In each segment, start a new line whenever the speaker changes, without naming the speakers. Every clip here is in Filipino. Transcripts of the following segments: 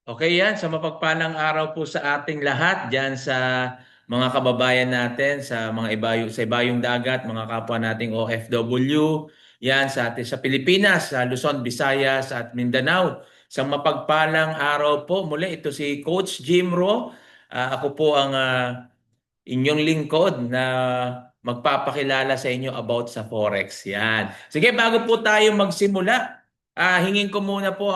Okay yan, sa mapagpalang araw po sa ating lahat diyan sa mga kababayan natin sa mga sa ibayong dagat, mga kapwa nating OFW, yan sa atin sa Pilipinas, sa Luzon, Visayas at Mindanao. Sa mapagpalang araw po, muli ito si Coach Jim Ro. Ako po ang inyong lingkod na magpapakilala sa inyo about sa Forex. Yan. Sige, bago po tayo magsimula, hingin ko muna po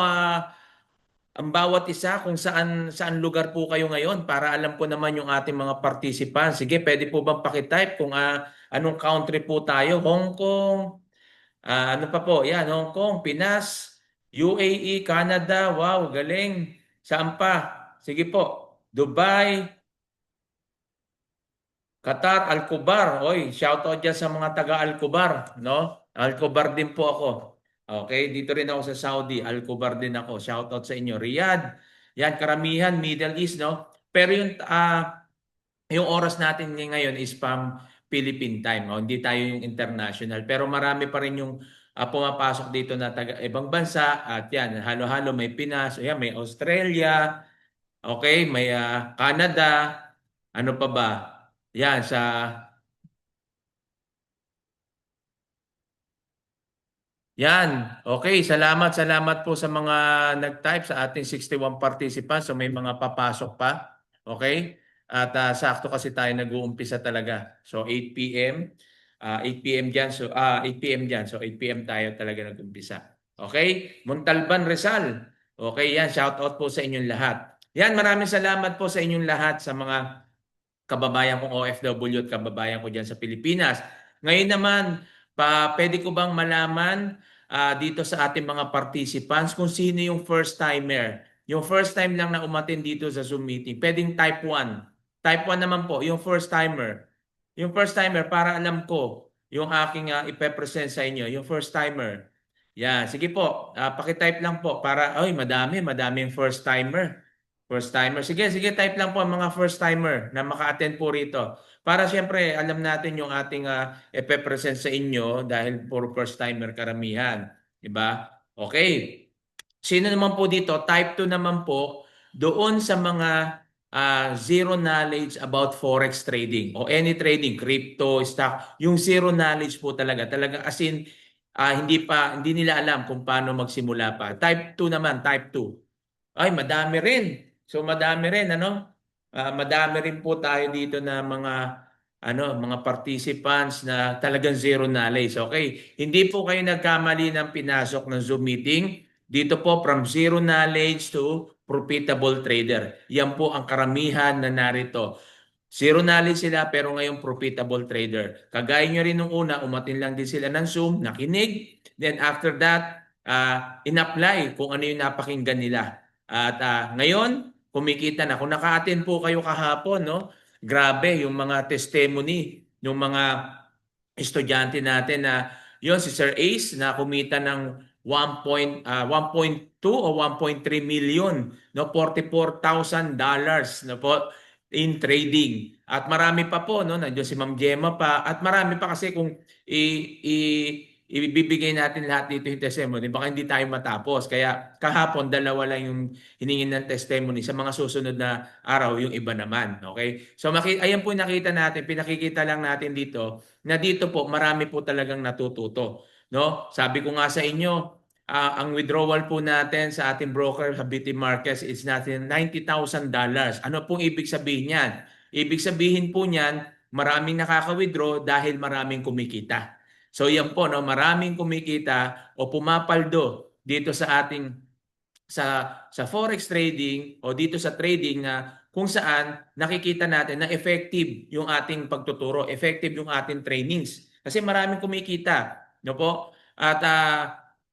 ang bawat isa kung saan saan lugar po kayo ngayon para alam ko naman yung ating mga participants. Sige, pwede po bang pakitype kung anong country po tayo? Hong Kong, ano pa po? Yan, Hong Kong, Pinas, UAE, Canada. Wow, galing. Saan pa? Sige po. Dubai, Qatar, Alcobar. Oy, shout out dyan sa mga taga Alcobar, no? Alcobar din po ako. Okay, dito rin ako sa Saudi, Alcobar din ako. Shout out sa inyo. Riyadh, yan karamihan Middle East, no? Pero yung oras natin ngayon is pang Philippine time, no? Hindi tayo yung international. Pero marami pa rin yung pumapasok dito na taga ibang bansa at yan, halo-halo may Pinas, yan, may Australia, okay, may Canada, ano pa ba? Yan sa yan. Okay, salamat po sa mga nag-type sa ating 61 participants. So may mga papasok pa. Okay? At sakto kasi tayo nag-uumpisa talaga. So 8 p.m. 8 p.m. diyan. So 8 p.m. diyan. So 8 p.m. tayo talaga nag-umpisa. Okay? Montalban Rizal. Okay, yan. Shout out po sa inyong lahat. Yan, maraming salamat po sa inyong lahat sa mga kababayan kong OFW at kababayan ko diyan sa Pilipinas. Ngayon naman, pwede ko bang malaman dito sa ating mga participants kung sino yung first timer? Yung first time lang na umattend dito sa Zoom meeting, pwedeng type 1. Type 1 naman po, yung first timer. Yung first timer, para alam ko yung aking ipepresent sa inyo, yung first timer. Yan, sige po, pakitype lang po para, ay, madami yung first timer. First timer. Sige, sige, type lang po ang mga first timer na maka-attend po rito. Para siyempre, alam natin yung ating ipe-present sa inyo dahil puro first timer karamihan. Diba? Okay. Sino naman po dito? Type 2 naman po doon sa mga zero knowledge about forex trading o any trading, crypto, stock, yung zero knowledge po talaga. Talaga as in hindi nila alam kung paano magsimula pa. Type 2 naman, type 2. Ay, madami rin. So madami rin ano? Madami rin po tayo dito na mga participants na talagang zero knowledge. Okay? Hindi po kayo nagkamali ng pinasok ng Zoom meeting. Dito po from zero knowledge to profitable trader. Yan po ang karamihan na narito. Zero knowledge sila pero ngayon profitable trader. Kagaya nyo rin nung una, umatin lang din sila ng Zoom, nakinig. Then after that, in-apply kung ano yung napakinggan nila. At ngayon, kumikita na. Kung naka-attend po kayo kahapon, no? Grabe yung mga testimony, yung mga estudyante natin na yon si Sir Ace na kumita ng 1.2 o 1.3 million, no? $44,000 na po in trading. At marami pa po, no? Nandiyan si Ma'am Gemma pa. At marami pa kasi kung ibibigay natin lahat dito yung testimony, baka hindi tayo matapos. Kaya kahapon, dalawa lang yung hiningin ng testimony. Sa mga susunod na araw, yung iba naman. Okay? So, ayan po nakita natin, pinakikita lang natin dito, na dito po, marami po talagang natututo. No? Sabi ko nga sa inyo, ang withdrawal po natin sa ating broker sa BT Markets is natin $90,000. Ano pong ibig sabihin niyan? Ibig sabihin po niyan, maraming nakaka-withdraw dahil maraming kumikita. So yan po, no, maraming kumikita o pumapaldo dito sa ating sa forex trading o dito sa trading na kung saan nakikita natin na effective yung ating pagtuturo, effective yung ating trainings. Kasi maraming kumikita, no po? At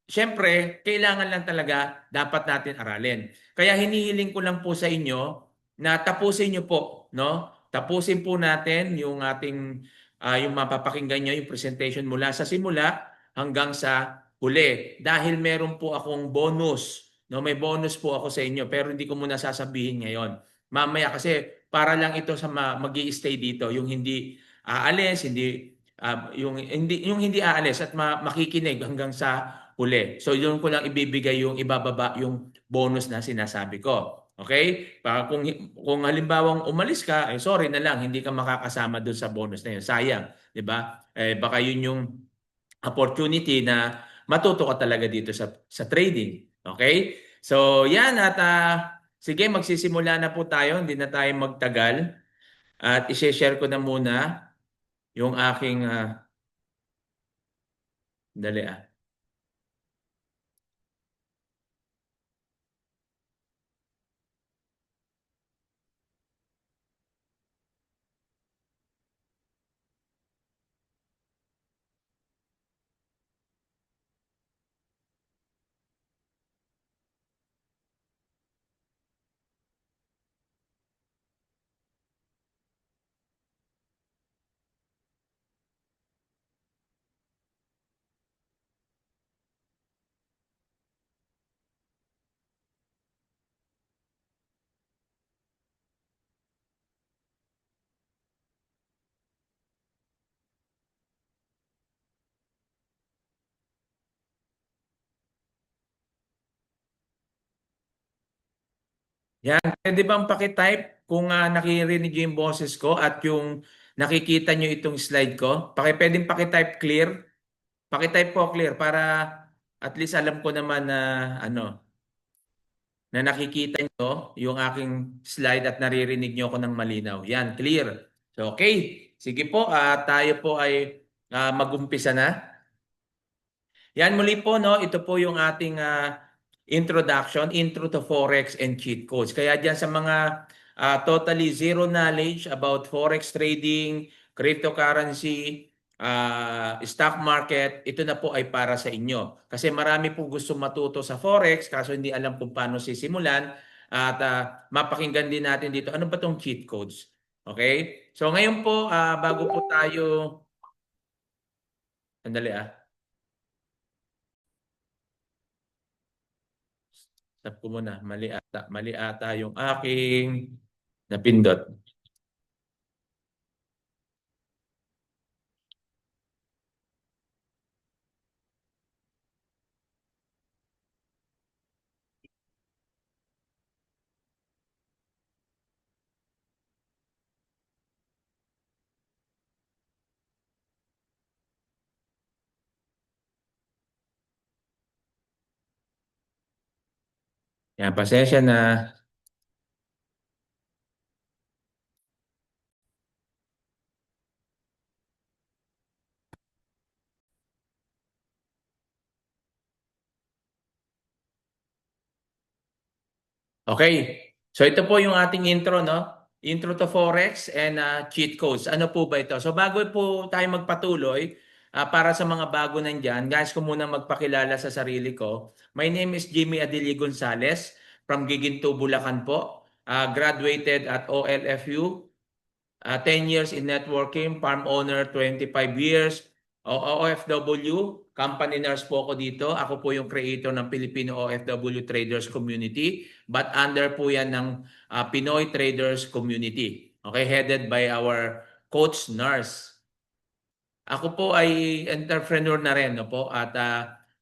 syempre, kailangan lang talaga dapat natin aralin. Kaya hinihiling ko lang po sa inyo na tapusin niyo po, no? Tapusin po natin yung ating yung mapapakinggan nyo yung presentation mula sa simula hanggang sa huli. Dahil meron po akong bonus. No, may bonus po ako sa inyo pero hindi ko muna sasabihin ngayon. Mamaya kasi para lang ito sa magi-stay dito, yung hindi aalis, yung hindi aalis at makikinig hanggang sa huli. So yun ko lang ibibigay yung ibababa yung bonus na sinasabi ko. Okay? Kung halimbawang umalis ka, sorry na lang, hindi ka makakasama doon sa bonus na yun. Sayang, 'di ba? Baka yun yung opportunity na matuto ka talaga dito sa trading. Okay? So, yan at sige, magsisimula na po tayo, hindi na tayo magtagal at i-share ko na muna yung aking dali ah. Yan, pwede bang pakitype kung nakirinig yung boses ko at yung nakikita nyo itong slide ko? Pwedeng pakitype clear? Pakitype po clear para at least alam ko naman na ano, na nakikita nyo yung aking slide at naririnig nyo ako ng malinaw. Yan, clear. So, okay. Sige po, tayo po ay mag-umpisa na. Yan muli po, no? Ito po yung ating introduction, intro to Forex and cheat codes. Kaya dyan sa mga totally zero knowledge about Forex trading, cryptocurrency, stock market, ito na po ay para sa inyo. Kasi marami po gusto matuto sa Forex, kaso hindi alam kung paano sisimulan. At mapakinggan din natin dito, ano ba tong cheat codes? Okay? So ngayon po, bago po tayo, sandali stop ko muna. Mali ata yung aking napindot. Yan, pasensya na. Okay. So ito po yung ating intro, no? Intro to Forex and cheat codes. Ano po ba ito? So bago po tayo magpatuloy, para sa mga bago nandyan, guys, ko muna magpakilala sa sarili ko. My name is Jimmy Adili Gonzalez from Giginto, Bulacan po. Graduated at OLFU. 10 years in networking, farm owner 25 years, OFW, company nurse po ako dito. Ako po yung creator ng Filipino OFW Traders Community, but under po yan ng Pinoy Traders Community. Okay, headed by our coach nurse. Ako po ay entrepreneur na rin, no po, at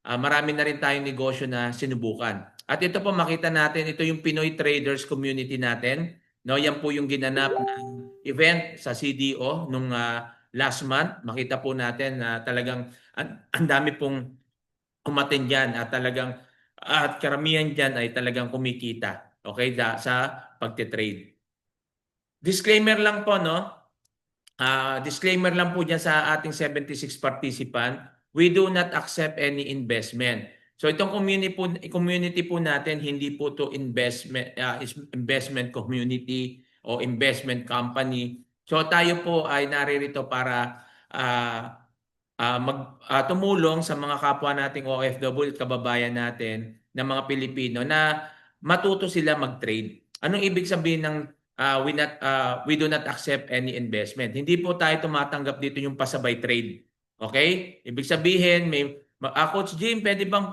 marami na rin tayong negosyo na sinubukan. At ito po makita natin, ito yung Pinoy Traders Community natin. No, yan po yung ginanap ng event sa CDO nung last month. Makita po natin na talagang ang dami pong umattend diyan at talagang at karamihan diyan ay talagang kumikita. Okay, sa pagte-trade. Disclaimer lang po, no? Disclaimer lang po dyan sa ating 76 participant, we do not accept any investment. So itong community po natin, hindi po to investment community o investment company. So tayo po ay naririto para tumulong sa mga kapwa nating OFW at kababayan natin na mga Pilipino na matuto sila mag-trade. Anong ibig sabihin ng we do not accept any investment? Hindi po tayo tumatanggap dito yung pasabay trade. Okay? Ibig sabihin, Coach Jim, pwede bang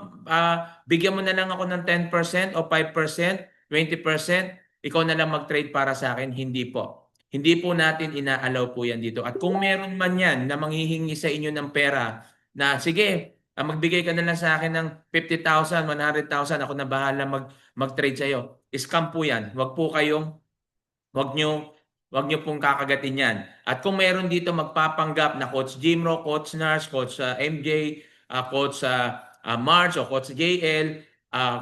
bigyan mo na lang ako ng 10% o 5%, 20%? Ikaw na lang mag-trade para sa akin? Hindi po. Hindi po natin ina-allow po yan dito. At kung meron man yan na manghihingi sa inyo ng pera na sige, Magbigay ka na lang sa akin ng 50,000, 100,000, ako na bahala mag-trade sa iyo. Scam po 'yan. Wag nyo wag nyo pong kakagatin 'yan. At kung meron dito magpapanggap na Coach Jimro, Coach Nars, Coach MJ, Coach March o Coach JL,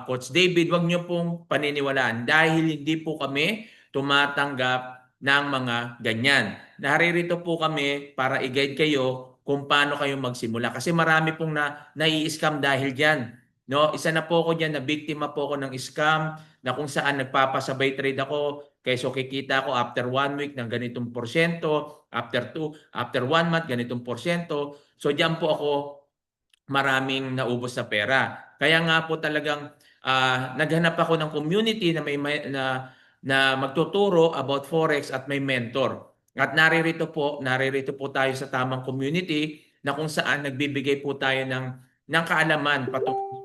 Coach David, wag nyo pong paniniwalaan dahil hindi po kami tumatanggap ng mga ganyan. Naririto po kami para i-guide kayo kung paano kayo magsimula kasi marami pong nai-scam dahil diyan. No, isa na po ako diyan na biktima po ako ng scam na kung saan nagpapasabay trade ako, kaysa kikita ko after 1 week ng ganitong porsyento, after 1 month ganitong porsyento. So diyan po ako maraming naubos na pera. Kaya nga po talagang naghanap ako ng community na na magtuturo about forex at may mentor. At naririto po tayo sa tamang community na kung saan nagbibigay po tayo ng kaalaman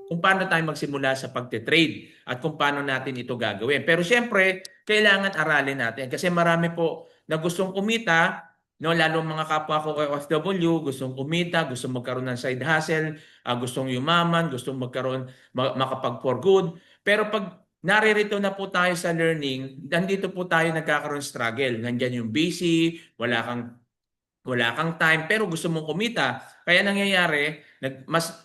kung paano tayo magsimula sa pagte-trade at kung paano natin ito gagawin. Pero siyempre, kailangan aralin natin kasi marami po na gustong kumita, no, lalo mga kapwa ko kay OFW, gustong kumita, gustong magkaroon ng side hustle, gustong yumaman, gustong makapag for good. Pero pag naririto na po tayo sa learning, nandito po tayo nagkakaroon struggle. Nandiyan yung busy, wala kang time, pero gusto mong kumita. Kaya nangyayari,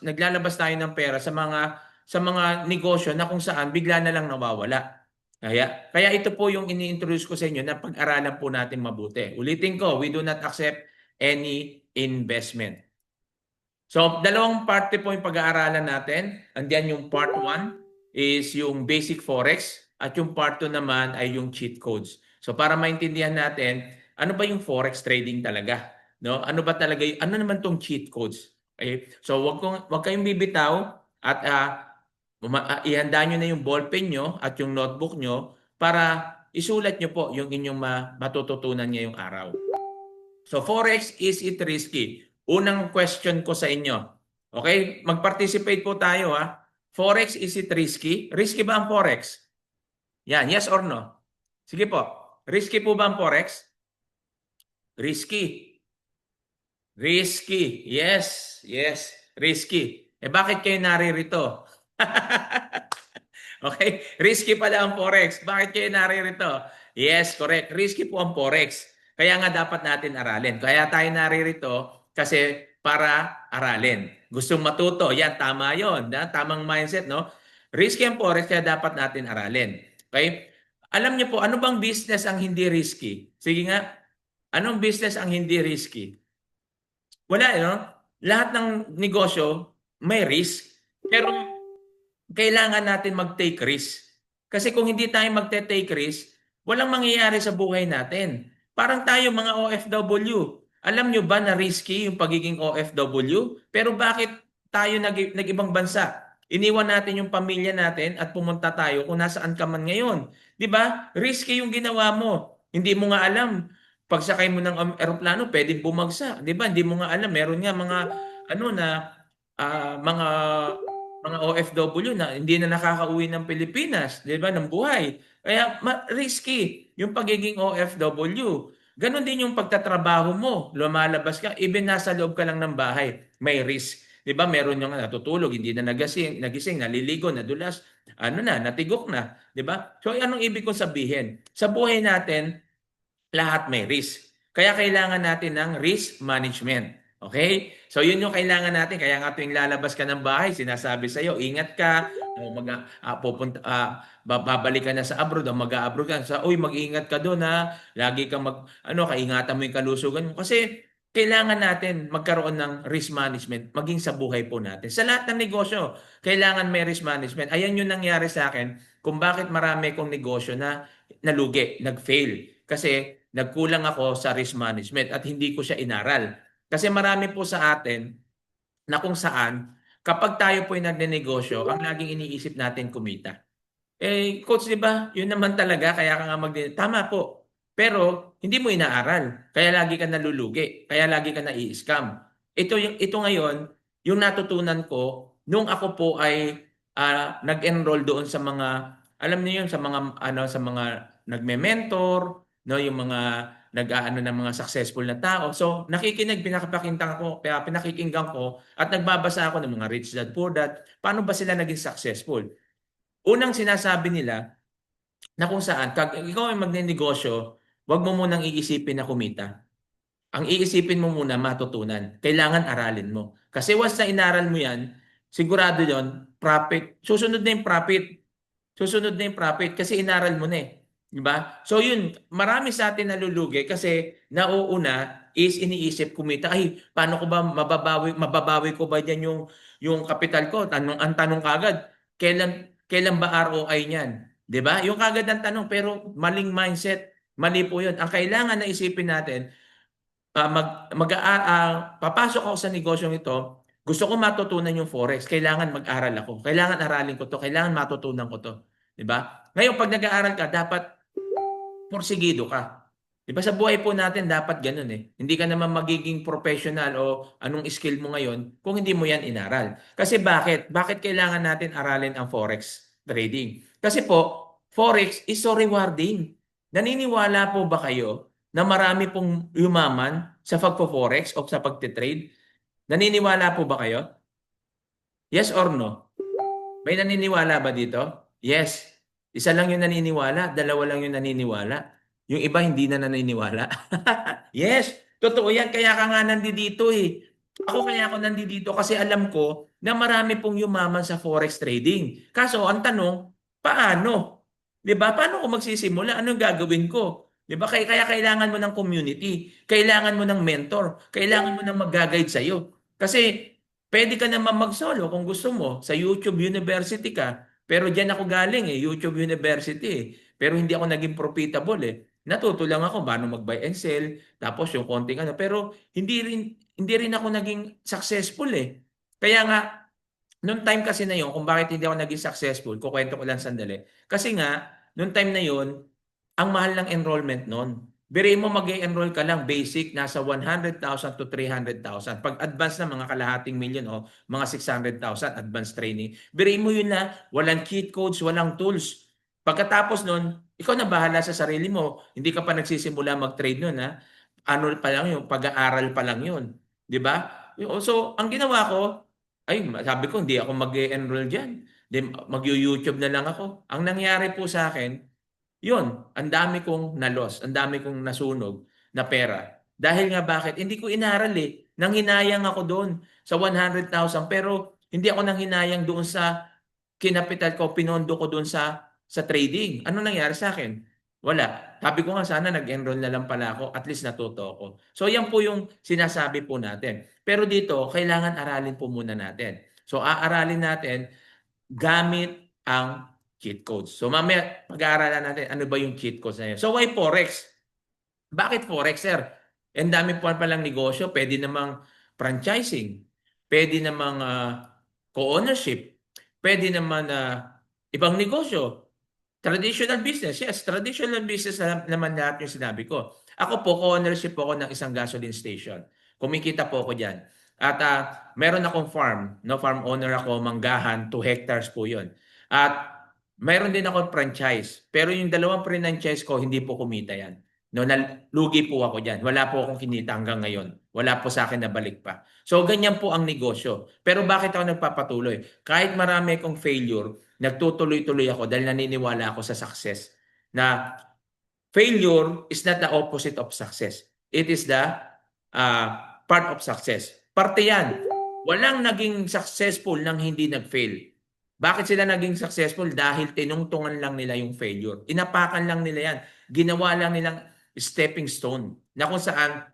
naglalabas tayo ng pera sa mga negosyo na kung saan bigla na lang nawawala. Kaya ito po yung ini-introduce ko sa inyo na pag-aralan po natin mabuti. Ulitin ko, we do not accept any investment. So, dalawang parte po yung pag-aaralan natin. Andiyan yung part 1 is yung basic forex at yung part 2 naman ay yung cheat codes. So, para maintindihan natin, ano ba yung forex trading talaga? No? Ano ba talaga ano naman tong cheat codes? Okay? So, wag kayong bibitaw at ihanda nyo na yung ballpen nyo at yung notebook nyo para isulat nyo po yung inyong matututunan ngayong araw. So, forex, is it risky? Unang question ko sa inyo. Okay? Mag-participate po tayo ha. Forex, is it risky? Risky ba ang forex? Yan, yes or no? Sige po. Risky po ba ang forex? Risky. Risky. Yes, yes. Risky. Bakit kayo naririto? Okay? Risky pala ang forex. Bakit kayo naririto? Yes, correct. Risky po ang forex. Kaya nga dapat natin aralin. Kaya tayo naririto kasi para aralin. Gustong matuto. Yan, tama yon. Tamang mindset, no? Risky ang forex kaya dapat natin aralin. Okay? Alam niyo po, ano bang business ang hindi risky? Sige nga, anong business ang hindi risky? Wala, no? Lahat ng negosyo may risk. Pero kailangan natin mag-take risk. Kasi kung hindi tayo magte-take risk, walang mangyayari sa buhay natin. Parang tayo mga OFW. Alam nyo ba na risky yung pagiging OFW? Pero bakit tayo nag-ibang bansa? Iniwan natin yung pamilya natin at pumunta tayo kung nasaan ka man ngayon. 'Di ba? Risky yung ginawa mo. Hindi mo nga alam. Pagsakay mo ng eroplano, pwedeng bumagsak. 'Di ba? Hindi mo nga alam. Meron nga mga ano na mga OFW na hindi na nakakauwi ng Pilipinas, 'di ba, ng buhay. Kaya risky yung pagiging OFW. Ganon din yung pagtatrabaho mo. Lumalabas ka, even nasa loob ka lang ng bahay, may risk. 'Di ba? Meron yung natutulog, hindi na nagising, naliligo, nadulas, natigok na, 'di ba? So anong ibig kong sabihin? Sa buhay natin, lahat may risk. Kaya kailangan natin ng risk management. Okay? So yun yung kailangan natin. Kaya nga tuwing lalabas ka ng bahay, sinasabi sa iyo, ingat ka, babalik ka na sa abroad, o mag-abroad ka. Uy, mag-ingat ka doon ha. Lagi kang kaingatan mo yung kalusugan mo. Kasi kailangan natin magkaroon ng risk management maging sa buhay po natin. Sa lahat ng negosyo, kailangan may risk management. Ayan yung nangyari sa akin kung bakit marami kong negosyo na nalugi, nag-fail. Kasi nagkulang ako sa risk management at hindi ko siya inaral. Kasi marami po sa atin na kung saan kapag tayo po ay nagnenegosyo, ang laging iniisip natin kumita. Coach, di ba? Yun naman talaga, kaya ka nga tama po. Pero hindi mo inaaral. Kaya lagi ka nalulugi. Kaya lagi ka nai-scam. Ito ngayon, yung natutunan ko nung ako po ay nag-enroll doon sa mga, alam niyo yun, sa mga nagme-mentor, no, yung mga nag-aano ng mga successful na tao. So nakikinig, pinakikinggan ko at nagbabasa ako ng mga Rich Dad Poor Dad. Paano ba sila naging successful? Unang sinasabi nila na kung saan, kag ikaw ay magnenegosyo, wag mo munang iisipin na kumita. Ang iisipin mo muna matutunan. Kailangan aralin mo. Kasi once na inaral mo yan, sigurado yon profit. Susunod na yung profit. Susunod na yung profit kasi inaral mo na eh. Di ba? So yun, marami sa atin nalulugi kasi nauuna is iniisip kumita, ay, paano ko ba mababawi ko ba diyan yung kapital ko? Ang tanong kagad, kailan ba ROI niyan? 'Di ba? Yung kagad ang tanong pero maling mindset. Mali po 'yun. Ang kailangan na isipin natin, papasok ako sa negosyong ito, gusto ko matutunan yung forex, kailangan mag-aral ako. Kailangan aralin ko 'to, kailangan matutunan ko 'to, 'di ba? Ngayon pag nag-aaral ka, dapat porsigido ka. 'Di ba sa buhay po natin dapat ganoon eh. Hindi ka naman magiging professional o anong skill mo ngayon kung hindi mo 'yan inaral. Kasi bakit? Bakit kailangan natin aralin ang forex trading? Kasi po, forex is so rewarding. Naniniwala po ba kayo na marami pong yumaman sa pagpo-forex o sa pagte-trade? Naniniwala po ba kayo? Yes or no? May naniniwala ba dito? Yes. Isa lang yung naniniwala, dalawa lang yung naniniwala. Yung iba hindi na naniniwala. Yes, totoo yan. Kaya ka nga nandito eh. Kaya ako nandito kasi alam ko na marami pong yumaman sa forex trading. Kaso ang tanong, paano? 'Di ba? Paano ko magsisimula? Anong gagawin ko? 'Di ba? Kaya kailangan mo ng community, kailangan mo ng mentor, kailangan mo ng mag-guide sa iyo. Kasi pwede ka naman mag-solo kung gusto mo. Sa YouTube University ka. Pero diyan ako galing eh, YouTube University eh. Pero hindi ako naging profitable eh. Natuto lang ako paano mag-buy and sell, tapos yung konting ano. Pero hindi rin ako naging successful eh. Kaya nga, noong time kasi na yon, kung bakit hindi ako naging successful, kukwento ko lang sandali. Kasi nga, noong time na yon, ang mahal ng enrollment noon. Birain mo mag-enroll ka lang basic nasa 100,000 to 300,000. Pag advance na mga kalahating milyon o mga 600,000 advance training. Birain mo yun na walang cheat codes, walang tools. Pagkatapos nun, ikaw na bahala sa sarili mo. Hindi ka pa nagsisimula mag-trade nun ha. Ano pa lang yun, pag-aaral pa lang yun. 'Di ba? So, ang ginawa ko, sabi ko hindi ako mag-enroll diyan. Mag-YouTube na lang ako. Ang nangyari po sa akin, yun, ang dami kong na-loss, ang dami kong nasunog na pera. Dahil nga bakit? Hindi ko inaral eh. Nanghinayang ako doon sa 100,000 pero hindi ako nanghinayang doon sa kinapital ko, pinondo ko doon sa trading. Ano nangyari sa akin? Wala. Sabi ko nga sana nag-enroll na lang pala ako, at least natuto ako. So yan po yung sinasabi po natin. Pero dito, kailangan aralin po muna natin. So aaralin natin gamit ang cheat codes. So mamaya pag-aaralan natin ano ba yung cheat codes na yun. So why Forex? Bakit Forex, sir? Ang dami po palang negosyo. Pwede namang franchising. Pwede namang co-ownership. Pwede naman ibang negosyo. Traditional business. Yes, traditional business naman lahat yung sinabi ko. Ako po, co-ownership po ako ng isang gasoline station. Kumikita po ako dyan. At meron akong farm. No, farm owner ako, manggahan, 2 hectares po yun. At meron din akong franchise. Pero yung dalawang franchise ko, hindi po kumita yan. No, lugi po ako dyan. Wala po akong kinita hanggang ngayon. Wala po sa akin na balik pa. So, ganyan po ang negosyo. Pero bakit ako nagpapatuloy? Kahit marami akong failure, nagtutuloy-tuloy ako dahil naniniwala ako sa success. Na failure is not the opposite of success. It is the part of success. Parte yan. Walang naging successful nang hindi nag-fail. Bakit sila naging successful? Dahil tinungtungan lang nila yung failure. Inapakan lang nila yan. Ginawa lang nilang stepping stone na kung saan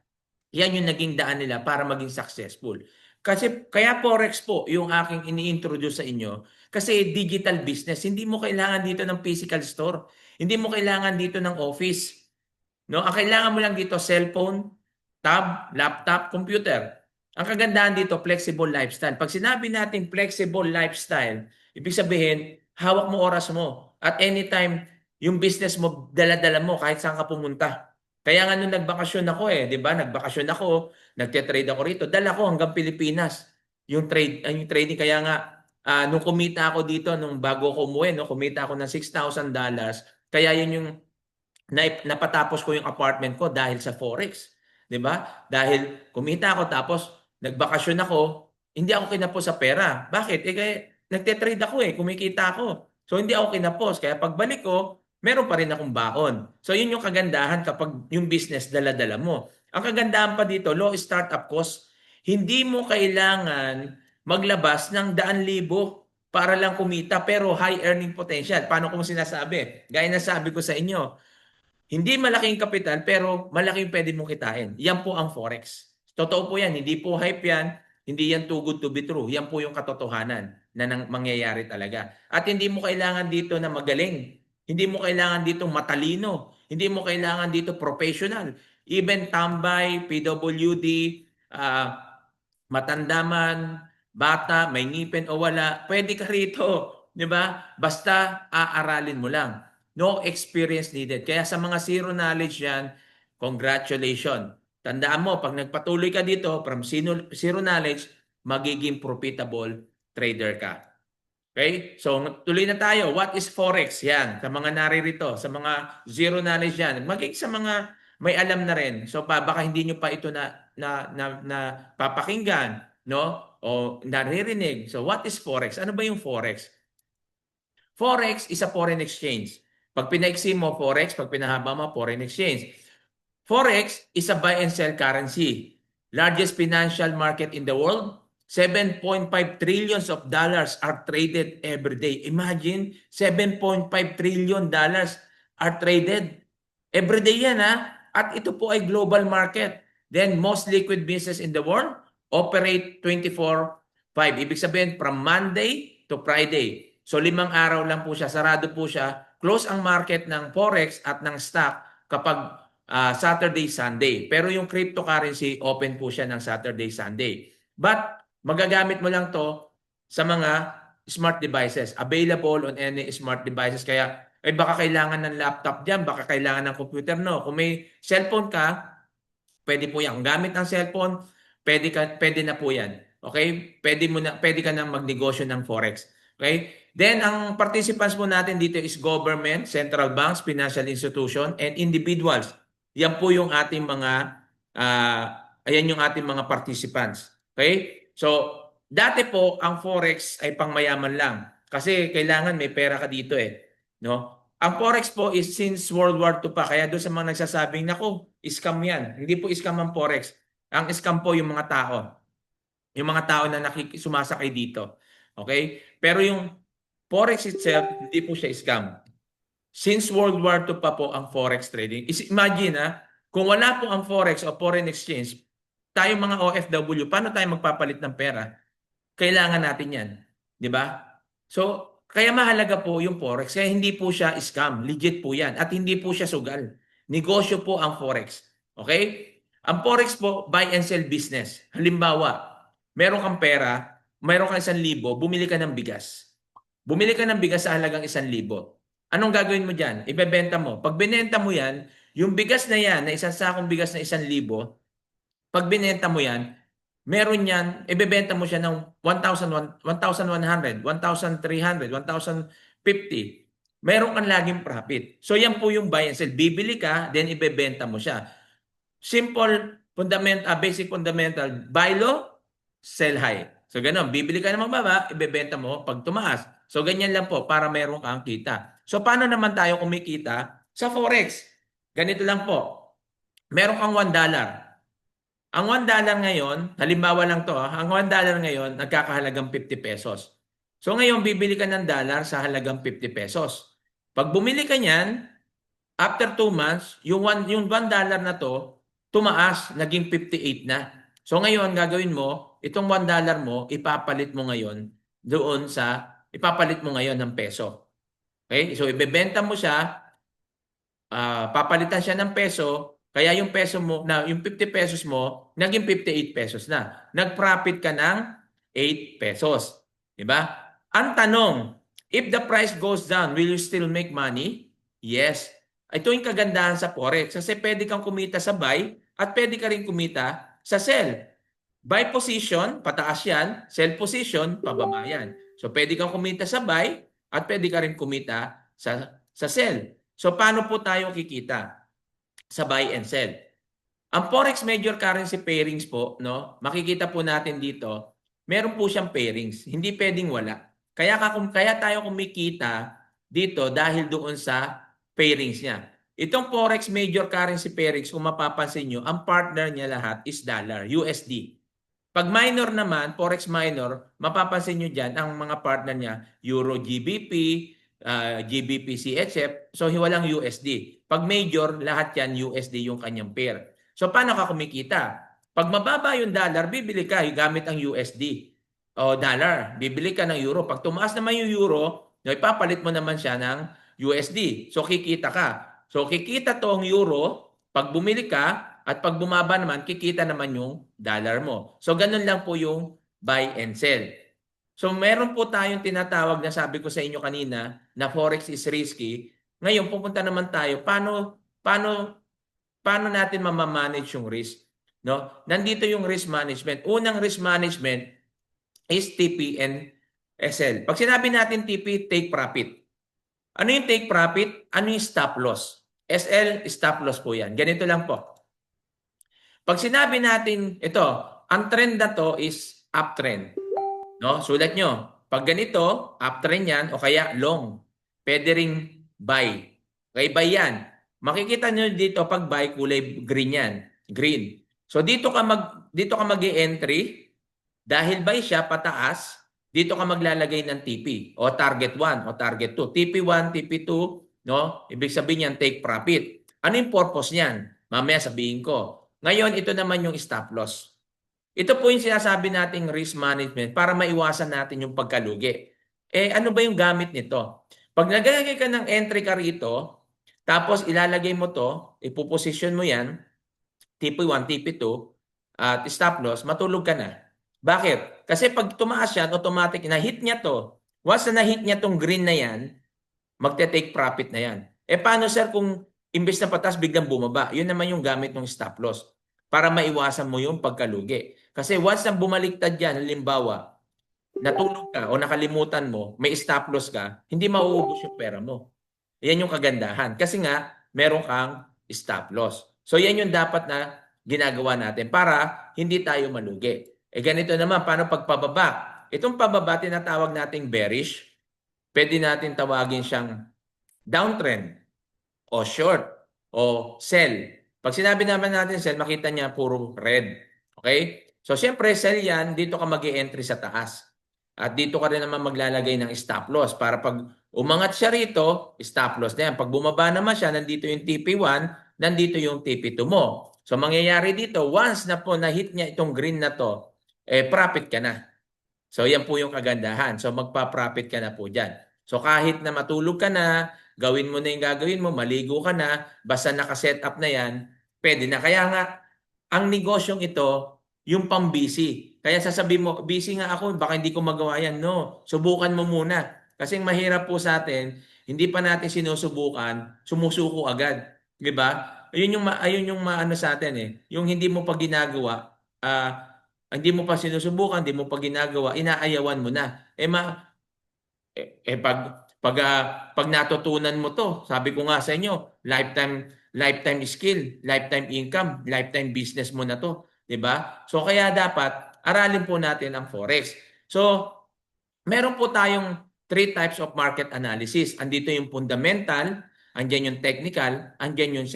yan yung naging daan nila para maging successful. Kasi kaya Forex po yung aking ini-introduce sa inyo kasi digital business, hindi mo kailangan dito ng physical store. Hindi mo kailangan dito ng office. No? Ang kailangan mo lang dito cellphone, tab, laptop, computer. Ang kagandahan dito, flexible lifestyle. Pag sinabi natin flexible lifestyle, ibig sabihin, hawak mo oras mo. At anytime, yung business mo, dala-dala mo kahit saan ka pumunta. Kaya nga nung nagbakasyon ako di ba? Nagbakasyon ako, nagte-trade ako rito, dala ko hanggang Pilipinas. Yung trading kaya nga nung kumita ako dito nung bago ako umuwi, no, kumita ako ng $6,000. Kaya yun yung napatapos ko yung apartment ko dahil sa Forex. 'Di ba? Dahil kumita ako tapos nagbakasyon ako, hindi ako kinapos sa pera. Bakit? Kaya nagte-trade ako kumikita ako. So hindi ako kinapos. Kaya pagbalik ko, meron pa rin akong baon. So yun yung kagandahan kapag yung business dala-dala mo. Ang kagandahan pa dito, low startup cost. Hindi mo kailangan maglabas ng daan libo para lang kumita pero high earning potential. Paano ko sinasabi? Gaya na sabi ko sa inyo, hindi malaking kapital pero malaking pwede mong kitain. Yan po ang Forex. Totoo po yan. Hindi po hype yan. Hindi yan too good to be true. Yan po yung katotohanan na mangyayari talaga. At hindi mo kailangan dito na magaling. Hindi mo kailangan dito matalino. Hindi mo kailangan dito professional. Even tambay, PWD, matanda man, bata, may ngipin o wala, pwede ka rito. Di ba? Basta aaralin mo lang. No experience needed. Kaya sa mga zero knowledge yan, congratulations. Tandaan mo, pag nagpatuloy ka dito from zero knowledge, magiging profitable trader ka. Okay? So, tuloy na tayo. What is Forex? Yan. Sa mga naririto, sa mga zero knowledge yan. Maging sa mga may alam na rin. So, baka hindi nyo pa ito na papakinggan, no? O naririnig. So, what is Forex? Ano ba yung Forex? Forex is a foreign exchange. Pag pinaiksi mo Forex, pag pinahaba mo foreign exchange. Forex is a buy and sell currency. Largest financial market in the world. 7.5 trillions of dollars are traded every day. Imagine, 7.5 trillion dollars are traded every day yan At ito po ay global market. Then most liquid business in the world operate 24/5. Ibig sabihin from Monday to Friday. So 5 araw lang po siya, sarado po siya. Close ang market ng Forex at ng stock kapag Saturday, Sunday. Pero yung cryptocurrency, open po siya ng Saturday, Sunday. But magagamit mo lang to sa mga smart devices. Available on any smart devices. Kaya baka kailangan ng laptop dyan, baka kailangan ng computer, no? Kung may cellphone ka, pwede po yan. Kung gamit ang cellphone, pwede na po yan. Okay? Pwede ka na magnegosyo ng Forex. Okay? Then, ang participants po natin dito is government, central banks, financial institution, and individuals. Yan po yung ating mga, ayan yung ating mga participants. Okay? So, dati po, ang Forex ay pangmayaman lang. Kasi kailangan may pera ka dito No? Ang Forex po is since World War II pa. Kaya doon sa mga nagsasabing, naku, scam yan. Hindi po scam ang Forex. Ang scam po yung mga tao. Yung mga tao na sumasakay dito. Okay? Pero yung Forex itself, hindi po siya scam. Since World War II pa po ang Forex trading. Imagine kung wala po ang Forex o foreign exchange, tayo mga OFW, paano tayo magpapalit ng pera? Kailangan natin yan. Di ba? So, kaya mahalaga po yung Forex. Kaya hindi po siya scam. Legit po yan. At hindi po siya sugal. Negosyo po ang Forex. Okay? Ang Forex po, buy and sell business. Halimbawa, meron kang pera, meron kang 1,000, bumili ka ng bigas. Bumili ka ng bigas sa halagang 1,000. Anong gagawin mo dyan? Ibebenta mo. Pag binenta mo yan, yung bigas na yan, na isang sakong bigas na 1,000, pag binenta mo yan, meron yan, ibebenta mo siya ng 1,100, 1,300, 1,050. Meron kang laging profit. So yan po yung buy and sell. Bibili ka, then ibebenta mo siya. Simple, basic fundamental, buy low, sell high. So ganun, bibili ka ng mababa, ibebenta mo pag tumaas. So ganyan lang po para meron kang kita. So paano naman tayo kumikita sa Forex? Ganito lang po. Meron kang $1. Ang $1 ngayon, halimbawa lang to ang $1 ngayon nagkakahalagang 50 pesos. So ngayon bibili ka ng dollar sa halagang 50 pesos. Pag bumili ka niyan, after 2 months, yung $1 na to tumaas, naging 58 na. So ngayon gagawin mo, itong $1 mo ipapalit mo ngayon ng peso. Okay? So ibebenta mo siya, papalitan siya ng peso. Kaya yung peso mo, yung 50 pesos mo, naging 58 pesos na. Nag-profit ka ng 8 pesos. Diba? Ang tanong, if the price goes down, will you still make money? Yes. Ito yung kagandahan sa Forex. Kasi pwede kang kumita sa buy at pwede ka rin kumita sa sell. Buy position, pataas yan. Sell position, pababa yan. So pwede kang kumita sa buy at pwede ka rin kumita sa sell. So paano po tayo kikita sa buy and sell? Ang Forex major currency pairings po, no? Makikita po natin dito, meron po siyang pairings. Hindi pwedeng wala. Kaya tayo kumikita dito dahil doon sa pairings niya. Itong Forex major currency pairings, kung mapapansin nyo, ang partner niya lahat is dollar, USD. Pag minor naman, Forex minor, mapapansin nyo dyan, ang mga partner niya, Euro GBP, GBP CHF, so walang USD. Pag major, lahat yan USD yung kanyang pair. So paano ka kumikita? Pag mababa yung dollar, bibili ka gamit ang USD o dollar. Bibili ka ng euro. Pag tumaas naman yung euro, ipapalit mo naman siya ng USD. So kikita ka. So kikita tong euro, pag bumili ka, at pag bumaba naman, kikita naman yung dollar mo. So ganun lang po yung buy and sell. So meron po tayong tinatawag na sabi ko sa inyo kanina na Forex is risky. Ngayon pupunta naman tayo, paano natin mamamanage yung risk? No? Nandito yung risk management. Unang risk management is TP and SL. Pag sinabi natin TP, take profit. Ano yung take profit? Ano yung stop loss? SL, stop loss po yan. Ganito lang po. Pag sinabi natin, ito, ang trend na to is uptrend. No? Sulat nyo. Pag ganito, uptrend yan o kaya long. Pwede ring buy. Okay, buy yan. Makikita nyo dito pag buy, kulay green yan. Green. So dito ka mag-e-entry dahil buy siya pataas, dito ka maglalagay ng TP o target 1 o target 2. TP1, TP2, no? Ibig sabihin yan, take profit. Ano yung purpose niyan? Mamaya sabihin ko. Ngayon, ito naman yung stop loss. Ito po yung sinasabi nating risk management para maiwasan natin yung pagkalugi. Ano ba yung gamit nito? Pag naglagay ka ng entry ka rito, tapos ilalagay mo to, ipoposition mo yan, TP1, TP2, at stop loss, matulog ka na. Bakit? Kasi pag tumaas yan, automatic, na-hit niya to. Once na na-hit niya tong green na yan, magte-take profit na yan. Paano sir kung imbes na patas biglang bumaba? Yun naman yung gamit ng stop loss para maiwasan mo yung pagkalugi. Kasi once na bumaliktad yan, halimbawa, natulog ka o nakalimutan mo, may stop loss ka, hindi mauubos yung pera mo. Yan yung kagandahan. Kasi nga, meron kang stop loss. So yan yung dapat na ginagawa natin para hindi tayo malugi. Ganito naman, paano pagpababa? Itong pababa, tinatawag nating bearish. Pwede natin tawagin siyang downtrend o short o sell. Pag sinabi naman natin sell, makita niya puro red. Okay? So, siyempre, sell yan, dito ka mag-e-entry sa taas. At dito ka rin naman maglalagay ng stop loss para pag umangat siya rito, stop loss na yan. Pag bumaba naman siya, nandito yung TP1, nandito yung TP2 mo. So, mangyayari dito, once na po na-hit niya itong green na to, profit ka na. So, yan po yung kagandahan. So, magpa-profit ka na po dyan. So, kahit na matulog ka na, gawin mo na yung gagawin mo, maligo ka na, basta nakaset up na yan, pwede na. Kaya nga, ang negosyong ito, yung pang-busy. Kaya sasabihin mo, busy nga ako, baka hindi ko magawa yan. No, subukan mo muna. Kasi mahirap po sa atin, hindi pa natin sinusubukan, sumusuko agad. Di ba? Ayun yung maano sa atin eh. Yung hindi mo pa ginagawa, hindi mo pa sinusubukan, hindi mo pa ginagawa, inaayawan mo na. Pag natutunan mo to, sabi ko nga sa inyo, lifetime skill, lifetime income, lifetime business mo na to, 'di ba? So kaya dapat aralin po natin ang forex. So meron po tayong 3 types of market analysis. Andito yung fundamental, andyan yung technical, andyan yung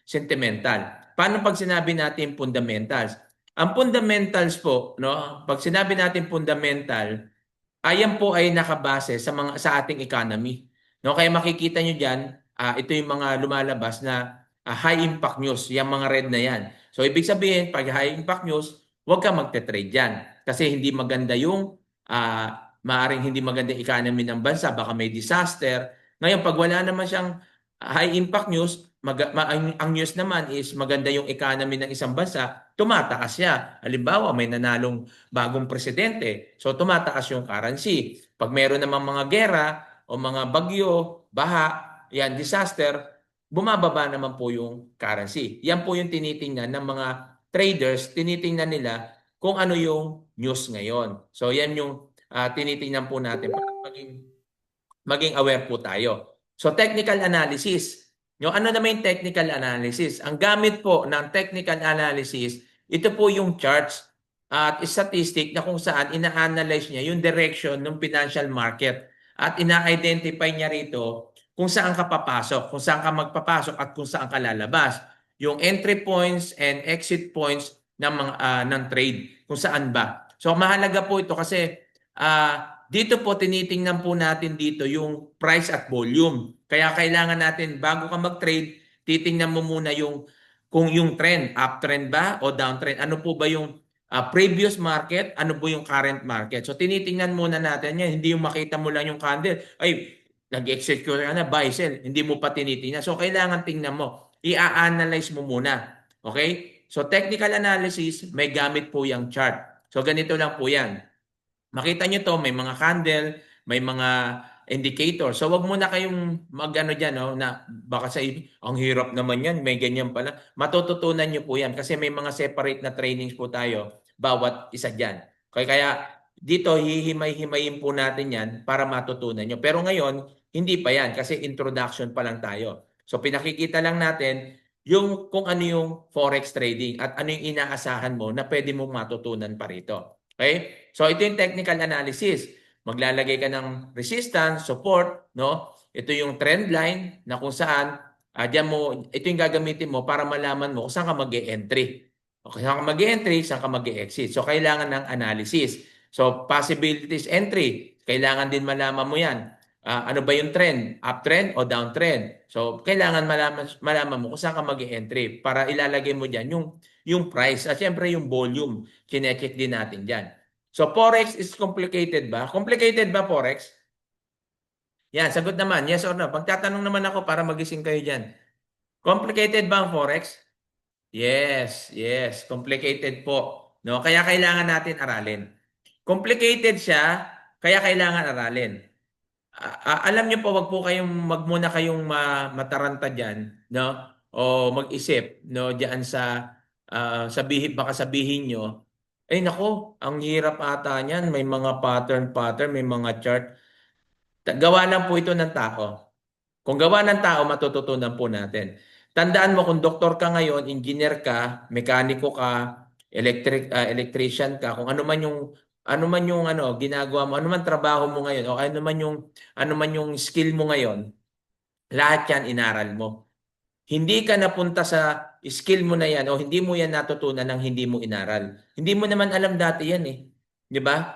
sentimental. Paano pag sinabi natin fundamentals? Ang fundamentals po, no? Pag sinabi natin fundamental, ayan po ay nakabase sa ating economy. No, kaya makikita nyo diyan, ito yung mga lumalabas na high impact news, yung mga red na yan. So ibig sabihin, pag high impact news, huwag ka magte-trade diyan kasi hindi maganda yung maaring hindi maganda economy ng bansa, baka may disaster. Ngayon, pag wala naman siyang high impact news, ang news naman is maganda yung economy ng isang bansa, tumataas siya. Halimbawa, may nanalong bagong presidente, so tumataas yung currency. Pag meron namang mga gera o mga bagyo, baha, yan, disaster, bumababa naman po yung currency. Yan po yung tinitingnan ng mga traders, tinitingnan nila kung ano yung news ngayon. So yan yung tinitingnan po natin para maging aware po tayo. So technical analysis, Yung ano naman yung technical analysis? Ang gamit po ng technical analysis, ito po yung charts at statistic na kung saan ina-analyze niya yung direction ng financial market at ina-identify niya rito kung saan ka papasok, kung saan ka magpapasok at kung saan ka lalabas. Yung entry points and exit points ng mga ng trade, kung saan ba. So mahalaga po ito kasi dito po tinitingnan po natin dito yung price at volume. Kaya kailangan natin bago ka mag-trade, titingnan mo muna yung kung yung trend, uptrend ba o downtrend. Ano po ba yung previous market, ano po yung current market. So tinitingnan muna natin yan, hindi yung makita mo lang yung candle, ay nag-execute ka na, buy, sell. Hindi mo pa tinitingnan. So kailangan tingnan mo, i-analyze mo muna. Okay? So technical analysis, may gamit po yung chart. So ganito lang po yan. Makita nyo to, may mga candle, may mga indicator. So wag mo na kayong mag-ano dyan, no, na baka sa ang hirap naman yan, may ganyan pala. Matututunan nyo po yan kasi may mga separate na trainings po tayo bawat isa dyan. Kaya dito hihimay-himayin po natin yan para matutunan nyo. Pero ngayon, hindi pa yan kasi introduction pa lang tayo. So pinakikita lang natin yung kung ano yung forex trading at ano yung inaasahan mo na pwede mong matutunan pa rito. Okay? So ito yung technical analysis. Maglalagay ka ng resistance, support, no? Ito yung trend line na kung saan diyan mo ito yung gagamitin mo para malaman mo kung saan ka mag-e-entry. Okay, saan ka mag-e-entry, saan ka mag-e-exit. So kailangan ng analysis. So possibilities entry, kailangan din malaman mo 'yan. Ano ba yung trend? Uptrend o downtrend? So kailangan malaman mo kung saan ka mag-e-entry para ilalagay mo diyan yung price at siyempre yung volume. Kine-check din natin diyan. So, Forex is complicated ba? Complicated ba, Forex? Yan, sagot naman. Yes or no? Pagtatanong naman ako para magising kayo dyan. Complicated ba ang Forex? Yes, yes. Complicated po. No? Kaya kailangan natin aralin. Complicated siya, kaya kailangan aralin. Alam niyo po, wag muna kayong mataranta diyan, no? O mag-isip, no, diyan sa baka sabihin niyo, ay nako, ang hirap ata niyan, may mga pattern, may mga chart. Gawa lang po ito ng tao. Kung gawa ng tao, matututunan po natin. Tandaan mo kung doktor ka ngayon, engineer ka, mekaniko ka, electrician ka, kung ano man yung ginagawa mo, ano man trabaho mo ngayon o ano man yung skill mo ngayon, lahat 'yan inaral mo. Hindi ka napunta sa skill mo na 'yan o hindi mo 'yan natutunan ng hindi mo inaral. Hindi mo naman alam dati 'yan eh. 'Di ba?